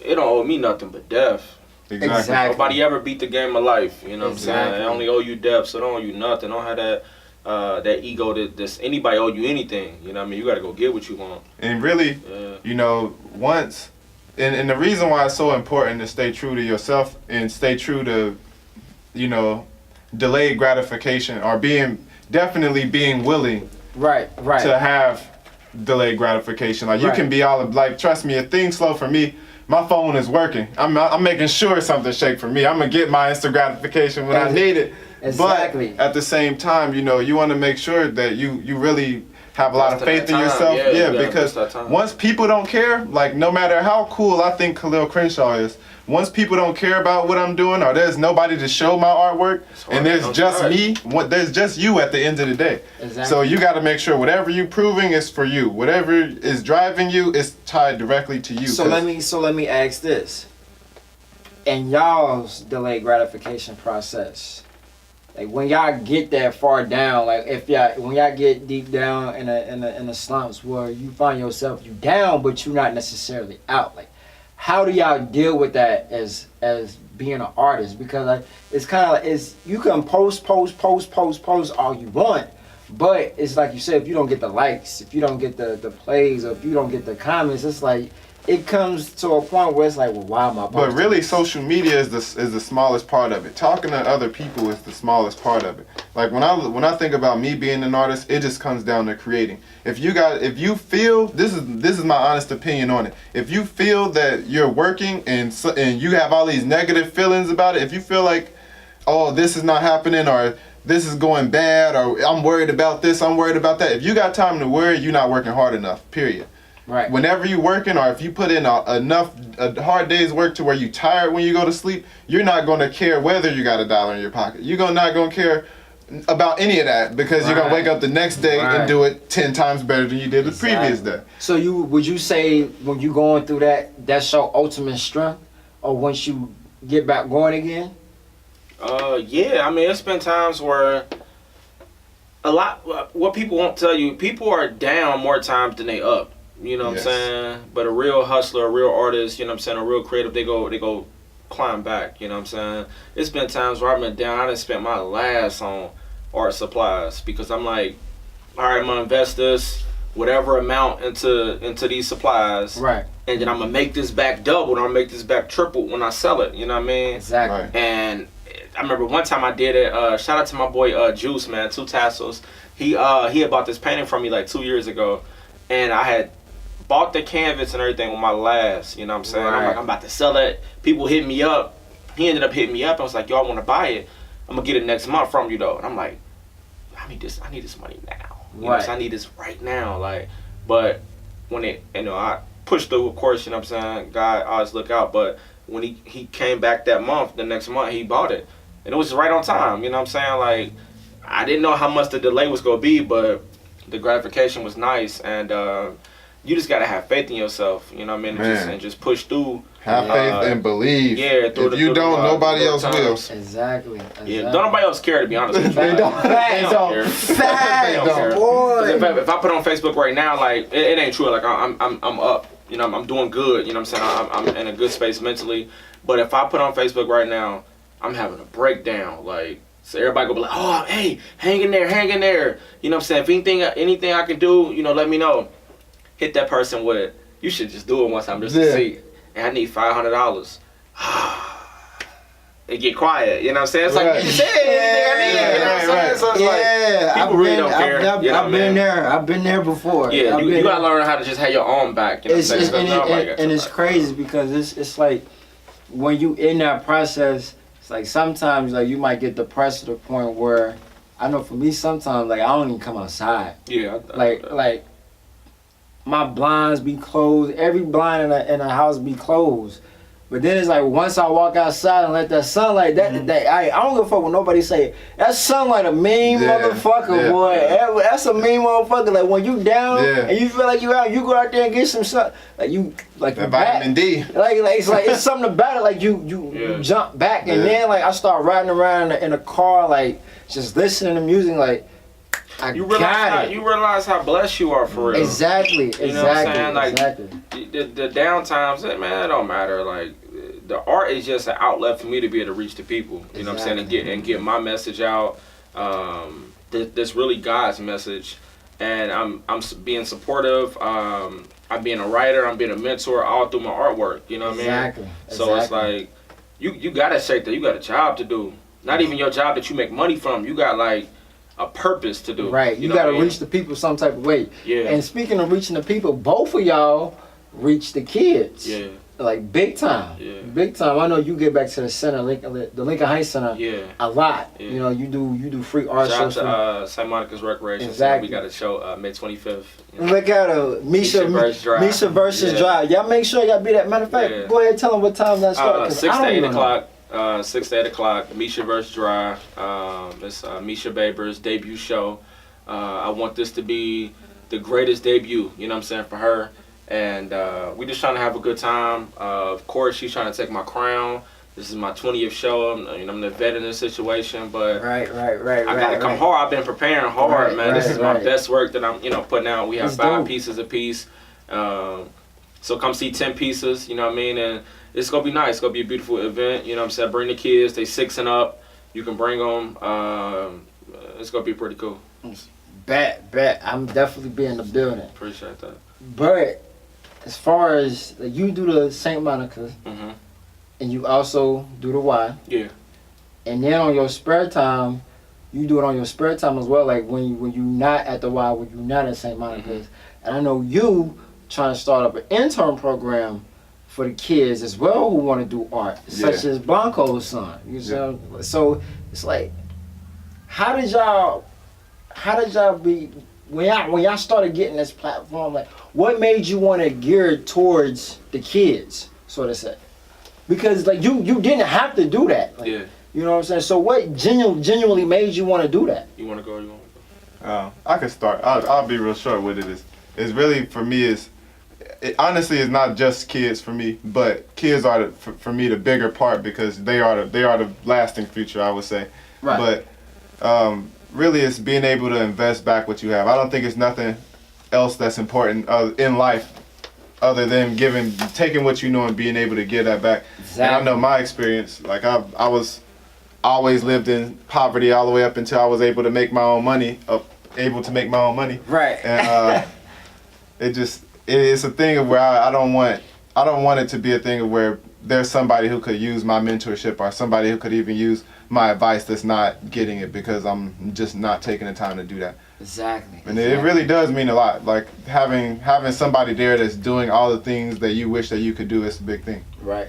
it don't owe me nothing but death. Exactly. Nobody ever beat the game of life. You know what I'm saying? I only owe you death, so don't owe you nothing. Don't have that ego that anybody owe you anything. You know what I mean? You got to go get what you want. And really, once, and the reason why it's so important to stay true to yourself and stay true to, delayed gratification, or definitely being willing to have delayed gratification. Like you can be trust me, if things slow for me, my phone is working. I'm making sure something shake for me. I'm gonna get my instant gratification when I need it. Exactly. But at the same time, you want to make sure that you really have a lot of faith in yourself. Yeah, because once people don't care, like no matter how cool I think Khalil Crenshaw is, once people don't care about what I'm doing, or there's nobody to show my artwork, and there's just me, there's just you at the end of the day. Exactly. So you got to make sure whatever you're proving is for you. Whatever is driving you is tied directly to you. So let me ask this. In y'all's delayed gratification process, like when y'all get that far down, like when y'all get deep down in the slumps where you find yourself you down but you're not necessarily out, like how do y'all deal with that as being an artist? Because it's kind of like you can post all you want, but it's like you said, if you don't get the likes, if you don't get the plays, or if you don't get the comments, it's like it comes to a point where it's like, well, why am I? But really, social media is the smallest part of it. Talking to other people is the smallest part of it. Like when I think about me being an artist, it just comes down to creating. If you feel, this is my honest opinion on it. If you feel that you're working and you have all these negative feelings about it, if you feel like, oh, this is not happening, or this is going bad, or I'm worried about this, I'm worried about that. If you got time to worry, you're not working hard enough, period. Right. Whenever you're working, or if you put in a hard day's work to where you're tired when you go to sleep, you're not going to care whether you got $1 in your pocket. You're not going to care about any of that, because you're going to wake up the next day and do it 10 times better than you did the previous day. So would you say when you going through that's your ultimate strength, or once you get back going again? Yeah, I mean, it's been times where what people won't tell you, people are down more times than they up. You know what I'm saying? But a real hustler, a real artist, you know what I'm saying, a real creative, they go climb back, you know what I'm saying? It's been times where I've been down, I done spent my last on art supplies, because I'm like, all right, I'm gonna invest this whatever amount into these supplies. Right. And then I'm gonna make this back double, and I'm gonna make this back triple when I sell it, you know what I mean? Exactly. Right. And I remember one time I did it, shout out to my boy Juice, man, 2 Tassels. He had bought this painting from me like 2 years ago, and I had bought the canvas and everything with my last, you know what I'm saying? Right. I'm like, I'm about to sell it. People hit me up. He ended up hitting me up and was like, yo, I want to buy it. I'm going to get it next month from you, though. And I'm like, I need this money now. You know, so I need this right now. Like, but when I pushed through, of course, you know what I'm saying? God always look out. But when he came back that month, the next month, he bought it. And it was right on time, you know what I'm saying? Like, I didn't know how much the delay was going to be, but the gratification was nice. And, you just gotta have faith in yourself, you know what I mean? And just push through. Have faith and believe. Yeah, if you don't, nobody else will. Exactly. Yeah, don't nobody else care, to be honest with you. They don't. They don't care. They don't care. If I put on Facebook right now, like it ain't true. Like I'm up, you know, I'm doing good. You know what I'm saying? I'm in a good space mentally. But if I put on Facebook right now, I'm having a breakdown. Like, so everybody go be like, oh, hey, hang in there. You know what I'm saying? If anything I can do, you know, let me know. Hit that person with, you should just do it one time just to see. And I need $500. And get quiet, you know what I'm saying? It's like, you say anything I need, you know what I'm saying? So it's like, people really don't care. I've been there. I've been there before. Yeah, you gotta learn how to just have your own back. You know what I'm saying? And it's crazy because it's like, when you in that process, it's like sometimes like you might get depressed to the point where, I know for me sometimes, like I don't even come outside. Yeah. Like my blinds be closed, every blind in the house be closed. But then it's like once I walk outside and let that sunlight, I don't give a fuck what nobody say. That sunlight a mean motherfucker, boy. That's a mean motherfucker. Like when you down and you feel like you out, you go out there and get some sun. Like you vitamin D. Like it's something about it. Like you jump back and then like I start riding around in a car, like just listening to music, like. You realize how blessed you are for real. Exactly. You know what I'm saying? Like the down times, man, it don't matter. Like the art is just an outlet for me to be able to reach the people. You know what I'm saying? And get my message out. That's really God's message. And I'm being supportive. I'm being a writer. I'm being a mentor all through my artwork. You know what I mean? So it's like you gotta shake that. You got a job to do. Not even your job that you make money from. You got like a purpose to do. Right. You gotta reach the people some type of way. Yeah. And speaking of reaching the people, both of y'all reach the kids. Yeah. Like big time. Yeah. Big time. I know you get back to the center, the Lincoln Heights Center. Yeah. A lot. Yeah. You know, you do free art shows. Shout out to St. Monica's Recreation. Exactly. We got a show May 25th. You know. Look at her, Misha versus Drive. Y'all make sure y'all be that. Matter of fact, go ahead and tell them what time that starts. 6 to 8 o'clock. 6 to 8 o'clock, Misha vs. Dry. It's Misha Baber's debut show. I want this to be the greatest debut, you know what I'm saying, for her. And we just trying to have a good time. Of course, she's trying to take my crown. This is my 20th show. I'm the vet in this situation, but right. I gotta come hard. I've been preparing hard, man. This is my best work that I'm, putting out. We have 5 pieces a piece. So come see 10 pieces, you know what I mean? And it's going to be nice. It's going to be a beautiful event, you know what I'm saying? Bring the kids. They 6 and up. You can bring them. It's going to be pretty cool. Bet. I'm definitely be in the building. Appreciate that. But as far as like, you do the St. Monica, and you also do the Y. Yeah. And then on your spare time, you do it on your spare time as well. Like when you not at the Y, when you not at St. Monica's. And I know you trying to start up an intern program for the kids as well who want to do art, such as Blanco's son. You know, so it's like, how did y'all be when y'all started getting this platform? Like, what made you want to gear towards the kids, so to say? Because like you didn't have to do that. Like, Yeah. You know what I'm saying? So what genuinely made you want to do that? You want to go? You want to go? I can start. I'll be real short with it. It's really for me honestly it's not just kids for me, but kids are for me the bigger part because they are the lasting future, I would say. Right. But really it's being able to invest back what you have. I don't think it's nothing else that's important in life other than taking what you know and being able to give that back. Exactly. And I know my experience. Like I was always lived in poverty all the way up until I was able to make my own money. Right. And it's a thing of where I don't want it to be a thing of where there's somebody who could use my mentorship or somebody who could even use my advice that's not getting it because I'm just not taking the time to do that. Exactly. And it really does mean a lot. Like having somebody there that's doing all the things that you wish that you could do is a big thing. Right.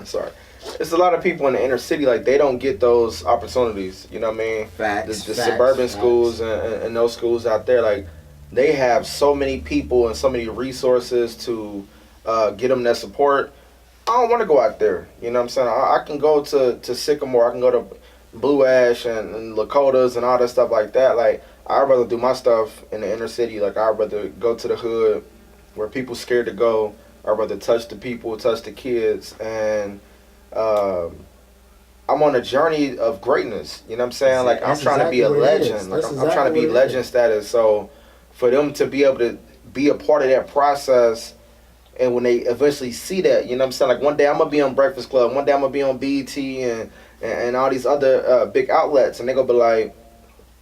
Sorry. It's a lot of people in the inner city, like they don't get those opportunities. You know what I mean? Facts. The suburban schools and those schools out there, like they have so many people and so many resources to get them that support. I don't want to go out there. You know what I'm saying? I can go to Sycamore. I can go to Blue Ash and Lakotas and all that stuff like that. Like I'd rather do my stuff in the inner city. Like I'd rather go to the hood where people scared to go. I'd rather touch the people, touch the kids, and I'm on a journey of greatness. You know what I'm saying? Like I'm trying to be a legend. Like I'm trying to be legend status. So for them to be able to be a part of that process, and when they eventually see that, you know what I'm saying? Like one day I'm gonna be on Breakfast Club, one day I'm gonna be on BET and all these other big outlets, and they're gonna be like,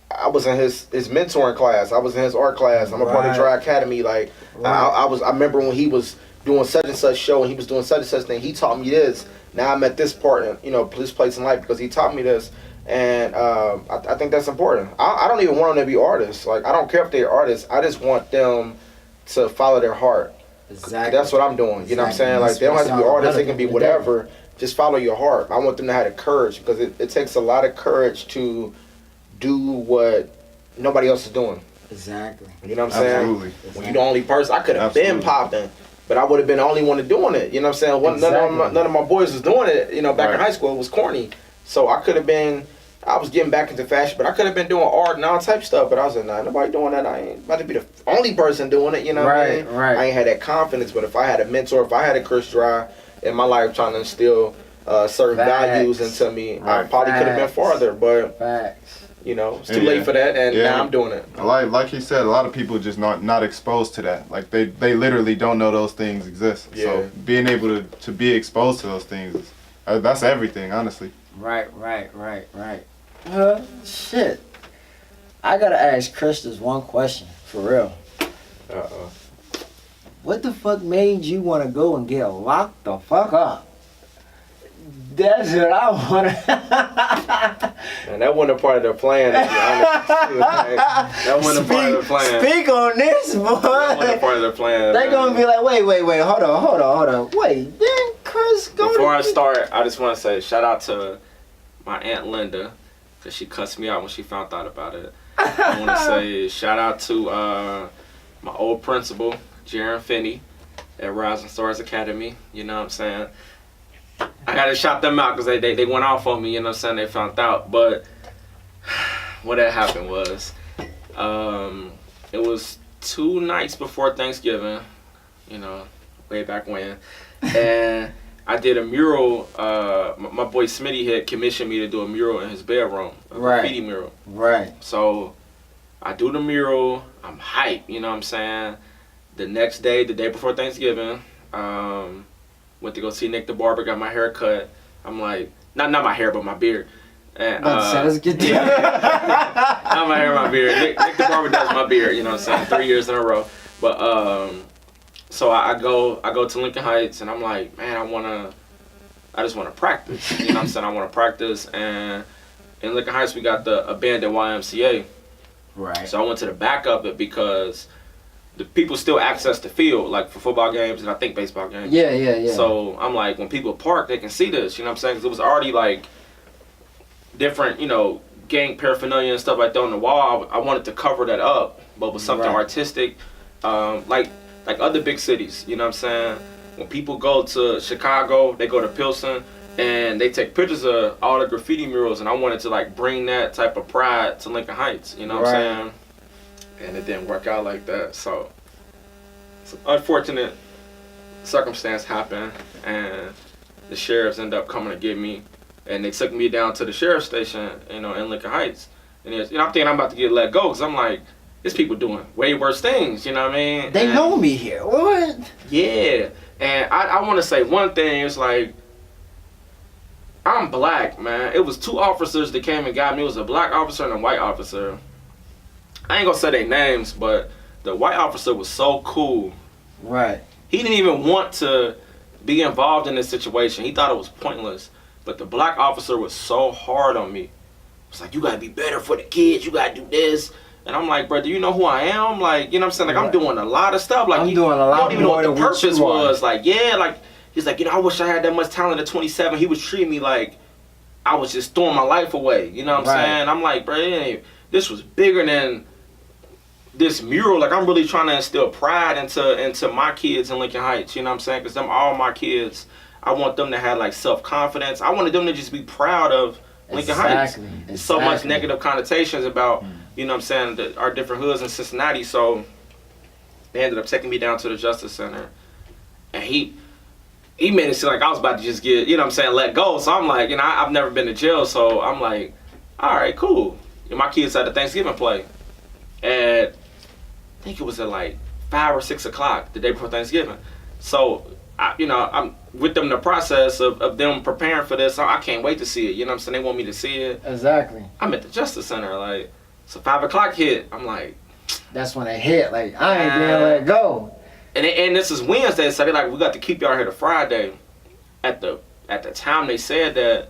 I was in his mentoring class, I was in his art class, I'm a part of Dry Academy. Like I remember when he was doing such and such show and he was doing such and such thing, he taught me this. Now I'm at this part, this place in life because he taught me this. And I think that's important. I don't even want them to be artists. Like I don't care if they're artists. I just want them to follow their heart. Exactly. That's what I'm doing. You know what I'm saying? Like they don't have to be artists. They can be whatever. Just follow your heart. I want them to have the courage because it takes a lot of courage to do what nobody else is doing. Exactly. You know what I'm saying? Absolutely. When you're the only person, I could have been popping, but I would have been the only one doing it. You know what I'm saying? None of my boys was doing it. Back in high school, it was corny. So I could have been. I was getting back into fashion, but I could have been doing art and all type stuff. But I was like, nah, nobody doing that. I ain't about to be the only person doing it. You know what I mean? Right. I ain't had that confidence. But if I had a mentor, if I had a Chris Dry in my life trying to instill certain values into me, I probably could have been farther. But it's too late for that, and now I'm doing it. Like he said, a lot of people just not exposed to that. Like they literally don't know those things exist. Yeah. So being able to be exposed to those things, that's everything, honestly. Right. Shit. I gotta ask Chris this one question, for real. What the fuck made you want to go and get locked the fuck up? That's what I want to. And that wasn't a part of their plan, to be honest. That wasn't a part of their plan. Speak on this, boy. That wasn't a part of their plan. They're going to be like, wait, hold on. Wait, then Chris go. Before I start, I just want to say shout out to my Aunt Linda, because she cussed me out when she found out about it. I want to say shout out to my old principal, Jaron Finney, at Rising Stars Academy. You know what I'm saying? I got to shout them out because they went off on me, you know what I'm saying? They found out. But what had happened was, it was 2 nights before Thanksgiving, way back when. And I did a mural. My boy Smitty had commissioned me to do a mural in his bedroom, a graffiti mural. Right. So I do the mural. I'm hyped, you know what I'm saying? The next day, the day before Thanksgiving, went to go see Nick the barber, got my hair cut. I'm like, not my hair, but my beard. And, let's get there. Not my hair, my beard. Nick the barber does my beard, you know what I'm saying? 3 years in a row. But So I go to Lincoln Heights, and I'm like, man, I just want to practice. You know what I'm saying? I want to practice, and in Lincoln Heights we got the abandoned YMCA. Right. So I went to the back of it because the people still access the field, like for football games and I think baseball games. Yeah. So I'm like, when people park, they can see this. You know what I'm saying? Because it was already like different, gang paraphernalia and stuff like that on the wall. I wanted to cover that up, but with something artistic, like other big cities. You know what I'm saying? When people go to Chicago, they go to Pilsen, and they take pictures of all the graffiti murals, and I wanted to like bring that type of pride to Lincoln Heights. You know what I'm saying? And it didn't work out like that. So some unfortunate circumstance happened, and the sheriffs ended up coming to get me, and they took me down to the sheriff's station, in Lincoln Heights. And I'm thinking I'm about to get let go, because I'm like, there's people doing way worse things, you know what I mean? They know me here. What? Yeah. And I want to say one thing, it's like, I'm black, man. It was 2 officers that came and got me. It was a black officer and a white officer. I ain't gonna say their names, but the white officer was so cool. Right. He didn't even want to be involved in this situation. He thought it was pointless. But the black officer was so hard on me. It's like, you gotta be better for the kids. You gotta do this. And I'm like, bro, do you know who I am? Like, you know what I'm saying? Like, I'm doing a lot of stuff. Like, I'm doing a lot don't even know more what the than what purpose you are. was. Like, yeah, like, he's like, I wish I had that much talent at 27. He was treating me like I was just throwing my life away. You know what I'm saying? I'm like, bro, this was bigger than this mural. Like, I'm really trying to instill pride into my kids in Lincoln Heights. You know what I'm saying? Because them all my kids, I want them to have like self-confidence. I wanted them to just be proud of Lincoln Heights. There's so much negative connotations about, you know what I'm saying, our different hoods in Cincinnati. So they ended up taking me down to the Justice Center, and he made it seem like I was about to just get, you know what I'm saying, let go. So I'm like, I've never been to jail, so I'm like, all right, cool. And my kids had a Thanksgiving play, and I think it was at like 5 or 6 o'clock the day before Thanksgiving. So I'm with them in the process of them preparing for this. So I can't wait to see it. You know what I'm saying? They want me to see it. Exactly. I'm at the Justice Center, like, so 5 o'clock hit. I'm like, that's when it hit. Like, I ain't gonna let go. And this is Wednesday, so they're like, we got to keep y'all here to Friday. At the time they said that,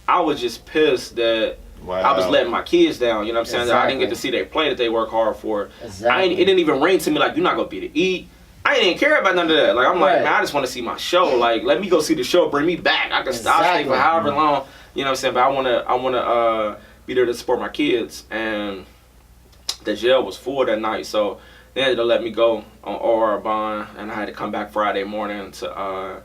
I was just pissed that I was letting my kids down. You know what I'm saying? That I didn't get to see their play that they work hard for. Exactly. It didn't even ring to me like, you're not gonna be to eat. I didn't care about none of that. Like, I'm like, man, I just want to see my show. Like, let me go see the show. Bring me back. I can stay for however long. You know what I'm saying? But I wanna be there to support my kids. And the jail was full that night, so they had to let me go on OR bond, and I had to come back Friday morning to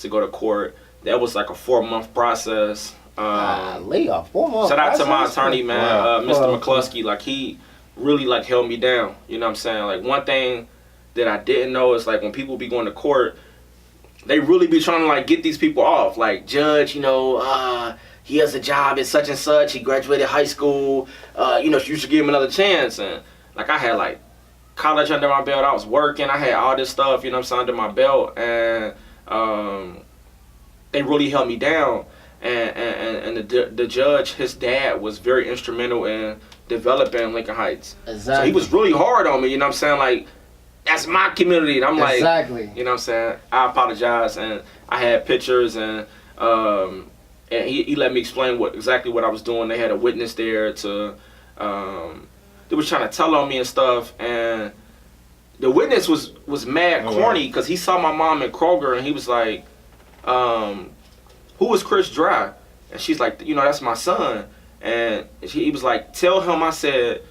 go to court. That was like a 4-month process. A 4 months. Shout out to my attorney, man, Mr. McCluskey. Like, he really like held me down. You know what I'm saying? Like, one thing that I didn't know is like when people be going to court, they really be trying to like get these people off. Like, judge, he has a job at such and such. He graduated high school. You should give him another chance. And like, I had like college under my belt. I was working. I had all this stuff, you know what I'm saying, under my belt. And they really held me down. And the judge, his dad, was very instrumental in developing Lincoln Heights. Exactly. So he was really hard on me, you know what I'm saying? Like, that's my community. And I'm like, you know what I'm saying? I apologize. And I had pictures, and he let me explain exactly what I was doing. They had a witness there to, they was trying to tell on me and stuff. And the witness was mad corny because he saw my mom in Kroger, and he was like, who is Chris Dry? And she's like, that's my son. And he was like, tell him I said,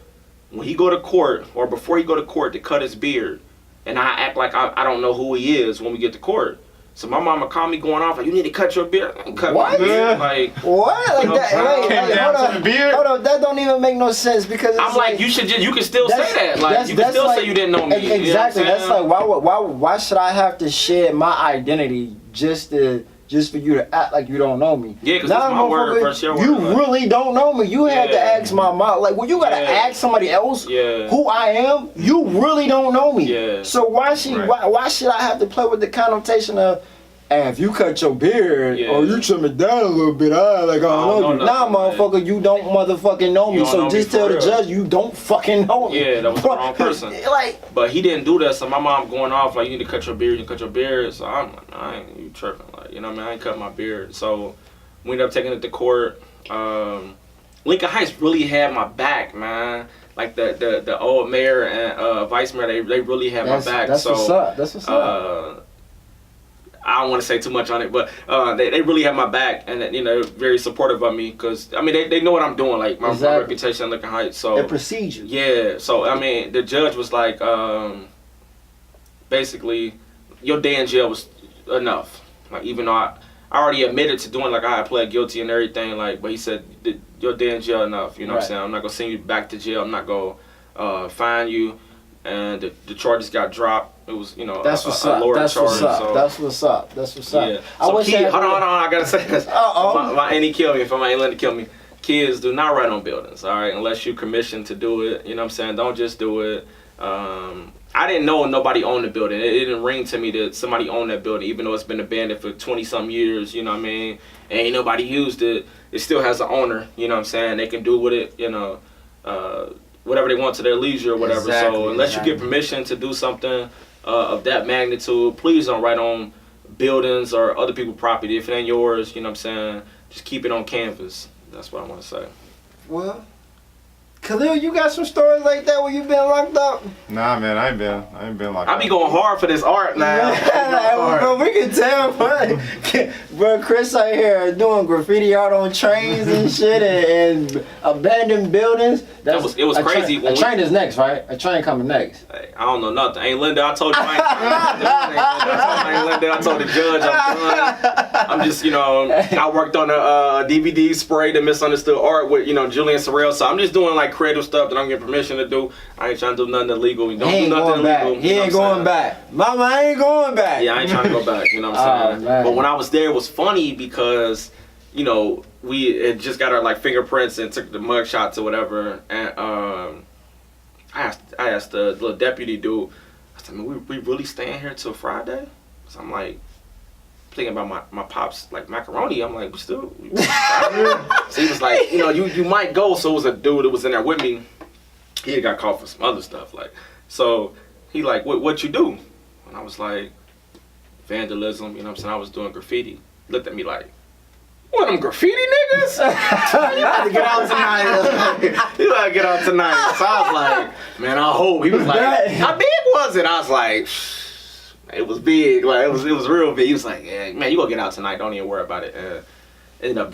when he go to court, or before he go to court, to cut his beard. And I act like I don't know who he is when we get to court. So my mama called me going off like, you need to cut your beard. Cut my beard. Like, what? Like that? Came down to the beard? Hold on, that don't even make no sense because it's I'm like, you can still say that. Like, you can still say you didn't know me. Exactly. You know That's like, why should I have to shed my identity just for you to act like you don't know me? Yeah, because that's my word for sure. You really don't know me. You had to ask my mom. Like, well, you gotta ask somebody else who I am. You really don't know me. Yeah. So why should I have to play with the connotation of And if you cut your beard Yeah. or you trim it down a little bit, I don't know you. Nah, motherfucker, you don't motherfucking know me. You don't So know just me tell for the real. judge you don't fucking know me. Yeah, that was the wrong person. Like, But he didn't do that, so my mom going off like, you need to cut your beard, So I'm like, I ain't you tripping, like, you know what I mean? I ain't cut my beard. So we ended up taking it to court. Lincoln Heights really had my back, man. Like the old mayor and vice mayor, they really had my back. That's so what's up. That's what's up. I don't want to say too much on it, but they really have my back, and you know, very supportive of me, because I mean they know what I'm doing, like my reputation in Lincoln Heights. So they procedure. Yeah, so I mean the judge was like, basically, your day in jail was enough. Like even though I already admitted to doing, like I had pled guilty and everything, like, but he said your day in jail enough. You know what I'm saying? I'm not gonna send you back to jail. I'm not gonna fine you, and the charges got dropped. It was, you know, That's a what's up. lower That's charge. what's up. So, That's what's up. That's what's up. yeah. I So wish hold on, I gotta say this. My auntie killed me. If my aunt killed me, kids do not write on buildings, all right? Unless you're commissioned to do it. You know what I'm saying? Don't just do it. I didn't know nobody owned the building. It didn't ring to me that somebody owned that building, even though it's been abandoned for 20-some years. You know what I mean? And ain't nobody used it. It still has an owner. You know what I'm saying? They can do with it, you know, whatever they want to their leisure or whatever. So unless you get permission to do something of that magnitude, please don't write on buildings or other people's property. If it ain't yours, you know what I'm saying, just keep it on canvas. That's what I want to say. Well, Khalil, you got some stories like that where you been locked up? Nah, man, I ain't been locked up. I be going hard for this art now. Bro, we can tell, bro. Chris out here doing graffiti art on trains and shit and abandoned buildings. It was crazy. A train is next, right? A train coming next. Hey, I don't know nothing. Ain't Linda, I told you I ain't Linda, I told the judge I'm done. I'm just, you know, I worked on a DVD spray, the misunderstood art with, you know, Julian Sorrell. So I'm just doing like creative stuff that I'm getting permission to do. I ain't trying to do nothing illegal. Don't do nothing illegal. He ain't going back. Mama, I ain't going back. Yeah, I ain't trying to go back. You know what I'm saying? But when I was there, it was funny because, you know, we had just got our like fingerprints and took the mug shots or whatever. And I asked the little deputy dude, I said, man, we really staying here till Friday? So I'm like, thinking about my pops like macaroni. I'm like, so he was like, you know, you might go. So it was a dude that was in there with me. He had got caught for some other stuff, like. So he like, what you do? And I was like, vandalism. You know what I'm saying? I was doing graffiti. He looked at me like, what, them graffiti niggas? You about to get out tonight. You about to get out tonight. So I was like, man, I hope. He was like, how big was it? I was like, it was big. Like it was real big. He was like, yeah, man, you gonna get out tonight. Don't even worry about it. And ended up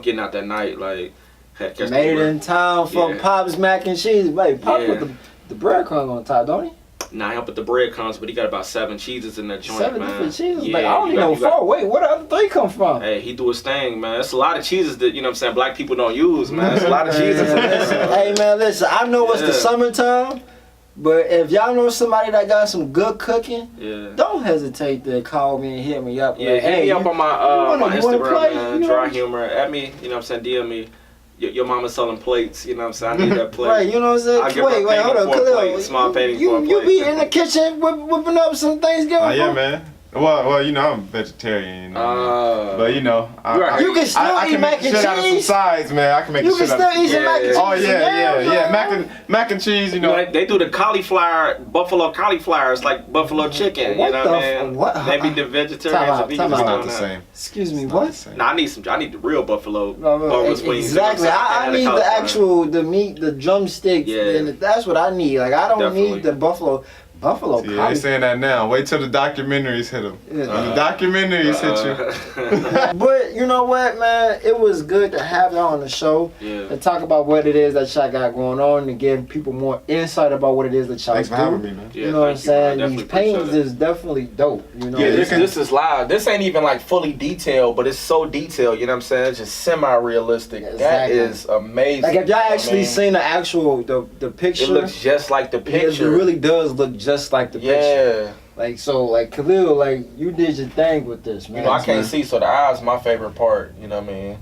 getting out that night. Like, made it in town for Pop's mac and cheese. Wait, Pop put the breadcrumb on top, don't he? Nah, he put the breadcrumbs, but he got about 7 cheeses in that joint, 7 man. different cheeses? Yeah, like, I don't even know 4. Wait, where the other 3 come from? Hey, he do his thing, man. It's a lot of cheeses that, you know what I'm saying, black people don't use, man. It's a lot of cheeses in there. Hey, man, listen, I know it's the summertime, but if y'all know somebody that got some good cooking, don't hesitate to call me and hit me up. Yeah, like, hit me up on my my Instagram, man. Dry humor. At me, you know what I'm saying, DM me. Your mama's selling plates, you know what I'm saying? I need that plate. Right, you know what I'm saying? I'll give her a hold on, plate, small painting for a plate. You be in the kitchen whipping up some Thanksgiving food? Yeah, man. Well, you know, I'm vegetarian, you know, but you know, you can still eat mac and cheese. Out of some sides, man. I can make you can still eat some mac and cheese. Oh yeah. Mac and cheese, you know. They do the cauliflower, buffalo cauliflower. It's like buffalo chicken. You know what I mean? What? Maybe the vegetarians and vegans not the same. Excuse me, what? Nah, I need the real buffalo. Exactly. I need the actual, the meat, the drumsticks. Yeah. That's what I need. Like, I don't need the buffalo. Yeah, they saying that now. Wait till the documentaries hit them. When the documentaries hit you. But you know what, man? It was good to have y'all on the show to talk about what it is that y'all got going on, to give people more insight about what it is that y'all do. Thanks for having me, man. You know what I'm saying? These paintings is definitely dope. You know. Yeah, this is live. This ain't even like fully detailed, but it's so detailed. You know what I'm saying? It's just semi-realistic. Exactly. That is amazing. Like if y'all actually seen the actual the picture, it looks just like the picture. It really does look just like the picture. Yeah. Like Khalil, like you did your thing with this, man. You know, I can't see, so the eyes my favorite part. You know what I mean?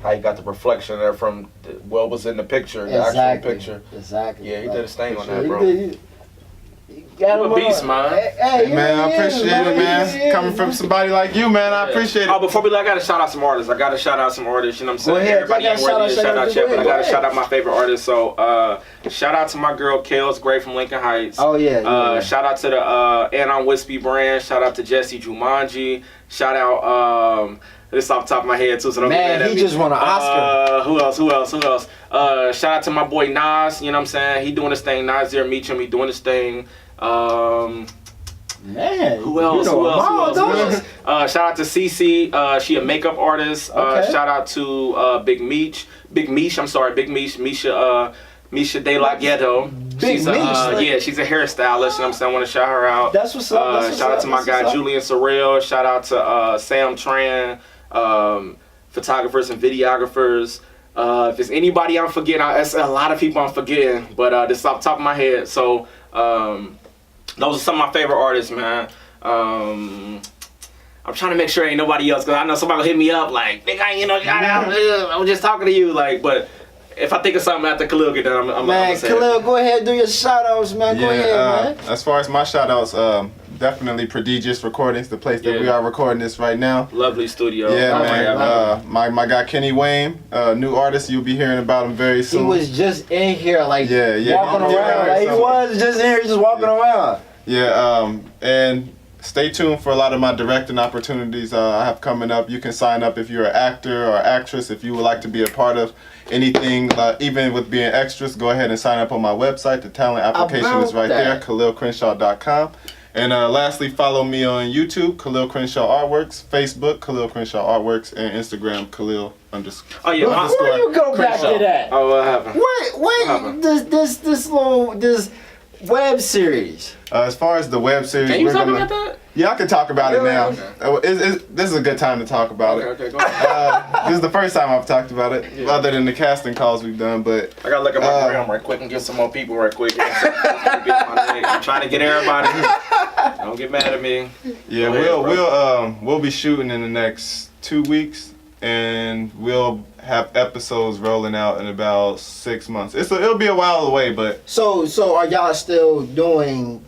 How you got the reflection there from what was in the picture, the actual picture. Exactly. Yeah, he did his thing on sure. that, bro. Got You him a beast, on. man. Hey, Man, I appreciate it, man. Yeah. Coming from somebody like you, man, I appreciate Oh, it. before we I gotta shout out some artists. You know what I'm saying? Go ahead. Everybody I ain't got ready to shout out yet, but I go gotta ahead. shout out my favorite artists. So, shout out to my girl Kale's Great from Lincoln Heights. Oh, yeah. Shout out to the Anon Wispy brand. Shout out to Jesse Jumanji. Shout out this off the top of my head too, so don't get mad Man, at he me. just won an Oscar. Who else? Shout out to my boy Nas. You know what I'm saying? He doing his thing. Nasir Meacham, he doing his thing. Man, Who else? You know them all, Shout out to Cece. She a makeup artist. Okay. Shout out to Big Meech. Misha De La Ghetto. Big Meech, like- Yeah, she's a hairstylist. You know what I'm saying? I want to shout her out. That's what's up. That's what's shout out up, to my that's guy what's up. Julian Sorrell. Shout out to Sam Tran, photographers and videographers. If there's anybody I'm forgetting, it's a lot of people I'm forgetting, but this is off the top of my head. So those are some of my favorite artists, man. I'm trying to make sure ain't nobody else, because I know somebody will hit me up like, nigga, shout out, I was just talking to you, like, but if I think of something after Khalil get done, I'm Man, gonna say Khalil, go ahead, do your shout outs, man. Go ahead, man. As far as my shout outs, definitely Prodigious Recordings, the place that we are recording this right now. Lovely studio. Yeah, Oh, man. My guy Kenny Wayne, new artist. You'll be hearing about him very soon. He was just in here, like, walking Yeah, around. Like, he was just in here, just walking around. Yeah, and stay tuned for a lot of my directing opportunities I have coming up. You can sign up if you're an actor or actress. If you would like to be a part of anything, even with being extras, go ahead and sign up on my website. The talent application is right there, KhalilCrenshaw.com. And lastly, follow me on YouTube, Khalil Crenshaw Artworks, Facebook, Khalil Crenshaw Artworks, and Instagram, Khalil _ Oh, yeah, Before you go back to that, Oh, what happened? wait, this web series. As far as the web series, Can you talk about that? Yeah, I can talk about it now. Okay. This is a good time to talk about it. Okay, go ahead. This is the first time I've talked about it, other than the casting calls we've done. But I gotta look at my gram right quick and get some more people right quick. I'm trying to get everybody. Don't get mad at me. yeah, Go ahead, we'll be shooting in the next 2 weeks, and we'll have episodes rolling out in about 6 months. It'll be a while away, but So are y'all still doing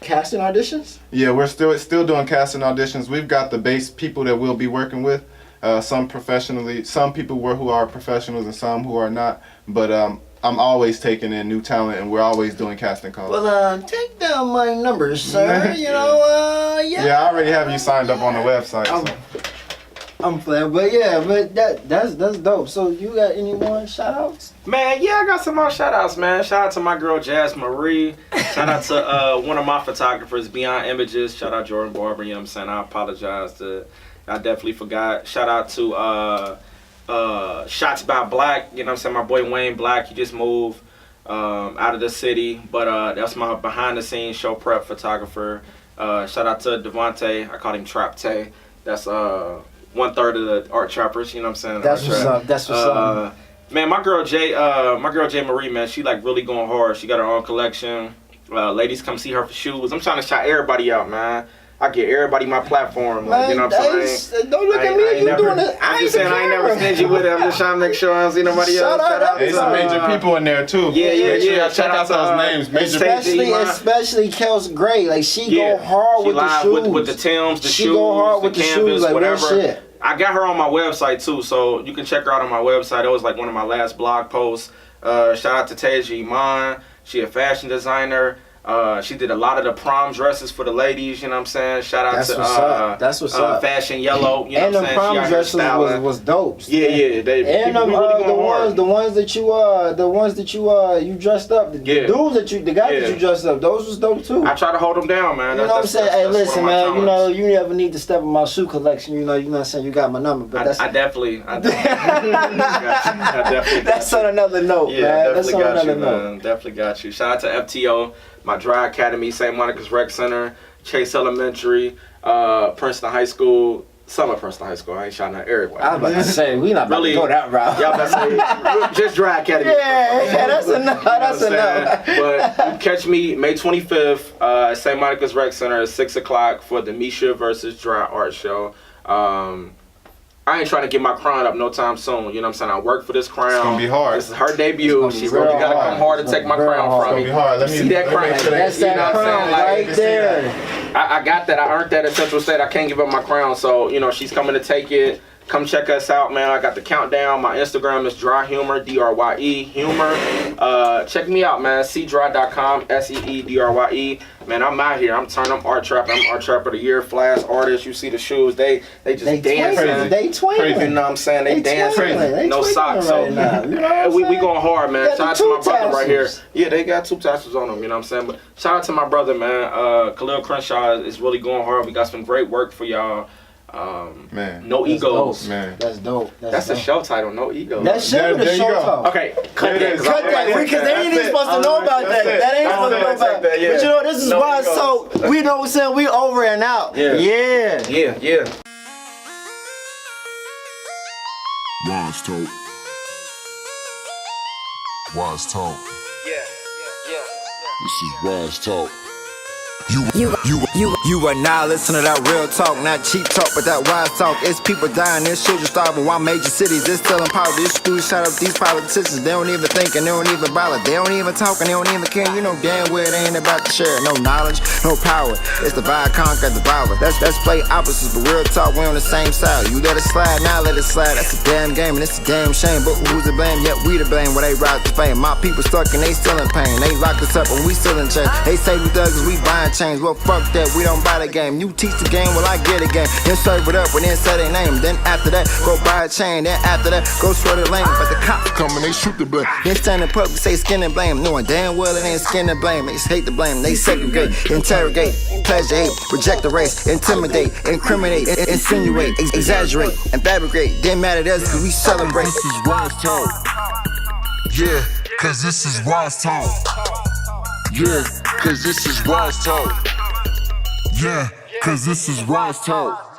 casting auditions? yeah, we're still doing casting auditions. We've got the base people that we'll be working with. Some professionally, some people who are professionals, and some who are not. But I'm always taking in new talent, and we're always doing casting calls. Well, take down my numbers, sir. Yeah. Yeah, I already have you signed up on the website. So. I'm playing, but that's dope. So you got any more shout outs? Man, yeah, I got some more shout outs, man. Shout out to my girl Jazz Marie. Shout out to one of my photographers, Beyond Images. Shout out Jordan Barber, you know what I'm saying? I apologize I definitely forgot. Shout out to Shots by Black, you know what I'm saying? My boy Wayne Black, he just moved out of the city, but that's my behind the scenes show prep photographer. Shout out to Devontae, I call him Trap Tay. That's 1/3 of the art trappers, you know what I'm saying? That's what's up. That's what's up. Man, my girl Jay Marie, man, she like really going hard. She got her own collection. Ladies, come see her for shoes. I'm trying to shout everybody out, man. I get everybody my platform, like, you know what I'm saying? Don't look at me. You doing it? I'm just saying I ain't never stingy with it. I'm just trying to make sure I don't see nobody else. Shout out There's some major people in there too. Yeah. Make sure y'all check Shout out out those to, names. Especially Kels Gray. Like she go hard with the shoes. With the Timbs, the she shoes, go hard with the the canvas, shoes, like real whatever. shit. I got her on my website too, so you can check her out on my website. It was like one of my last blog posts. Shout out to Tasia Iman. She a fashion designer. She did a lot of the prom dresses for the ladies, you know what I'm saying? Shout out to That's what's up. Fashion Yellow, you know and what I'm the saying? prom dresses was dope. Yeah. And the ones that you dressed up, the guys that you dressed up, those was dope too. I try to hold them down, man. You know what I'm saying? Hey, listen, man. You know, you never need to step in my shoe collection. You know what I'm saying? You got my number, but I definitely. That's on another note, yeah, man. Definitely That's on got another you, note. man. Definitely got you. Shout out to FTO, my Dry Academy, St. Monica's Rec Center, Chase Elementary, Princeton High School, Summer Princeton High School. I ain't shouting out everywhere. I was about to say, we not about to go that route. Y'all about to say, just Dry Academy. Yeah, that's enough. That's enough. But you catch me May 25th at St. Monica's Rec Center at 6 o'clock for the Misha versus Dry Art Show. I ain't trying to get my crown up no time soon. You know what I'm saying? I work for this crown. It's gonna be hard. This is her debut. She's really gotta come hard to take my crown from me. It's gonna be hard. Let me see that crown. That's that crown right there. I got that. I earned that at Central State. I can't give up my crown. So, you know, she's coming to take it. Come check us out, man. I got the countdown. My Instagram is Dry Humor, DRYE Humor. Check me out, man. cdry.com, SEEDRYE. Man, I'm out here. I'm Art Trap. I'm Art Trap of the Year. Flash artists. You see the shoes. They just dancing. They twinning. You know what I'm saying? They dancing. They No socks. So right now. You know what I'm we saying? going hard, man. Got Shout out the to my two brother right here. tassels. Yeah, they got 2 tassels on them. You know what I'm saying? But shout out to my brother, man. Khalil Crenshaw is really going hard. We got some great work for y'all. Man. No egos. Dope. Man. That's dope. That's the show title, No Egos. That should be the There you show go. title. Okay, cut that. Cut that, because they ain't even supposed to know about that. That ain't supposed to know about that. But you know, this is No why egos. so we know what I'm saying. We over and out. Yeah. Yeah. Yeah. WiseTalk. WiseTalk. This is WiseTalk. You are now listening to that real talk, not cheap talk, but that wise talk. It's people dying, there's children starving, while major cities is still in power. This school shut up these politicians, they don't even think and they don't even bother. They don't even talk and they don't even care. You know damn well they ain't about to share. No knowledge, no power. It's divide, conquer, devour. Let's play opposites, but real talk, we on the same side. You let it slide, now let it slide. That's a damn game and it's a damn shame. But who's to blame? Yet we to blame where they rise to fame. My people stuck and they still in pain. They locked us up and we still in chains. They say we thugs, we buying chains. Well, fuck that, we don't buy the game. You teach the game, well, I get a game. Then serve it up, and then say their name. Then after that, go buy a chain. Then after that, go swear the lane. But the cops come and they shoot the blame. Then stand in public, say skin and blame. Knowing damn well it ain't skin and blame. They hate the blame. They segregate, interrogate, pleasure hate, reject the race, intimidate, incriminate, insinuate, exaggerate, and fabricate. Then mad at us because we celebrate. This is WiseTalk. Yeah, cause this is WiseTalk. Yeah, cause this is WiseTalk. Yeah, cause this is WiseTalk.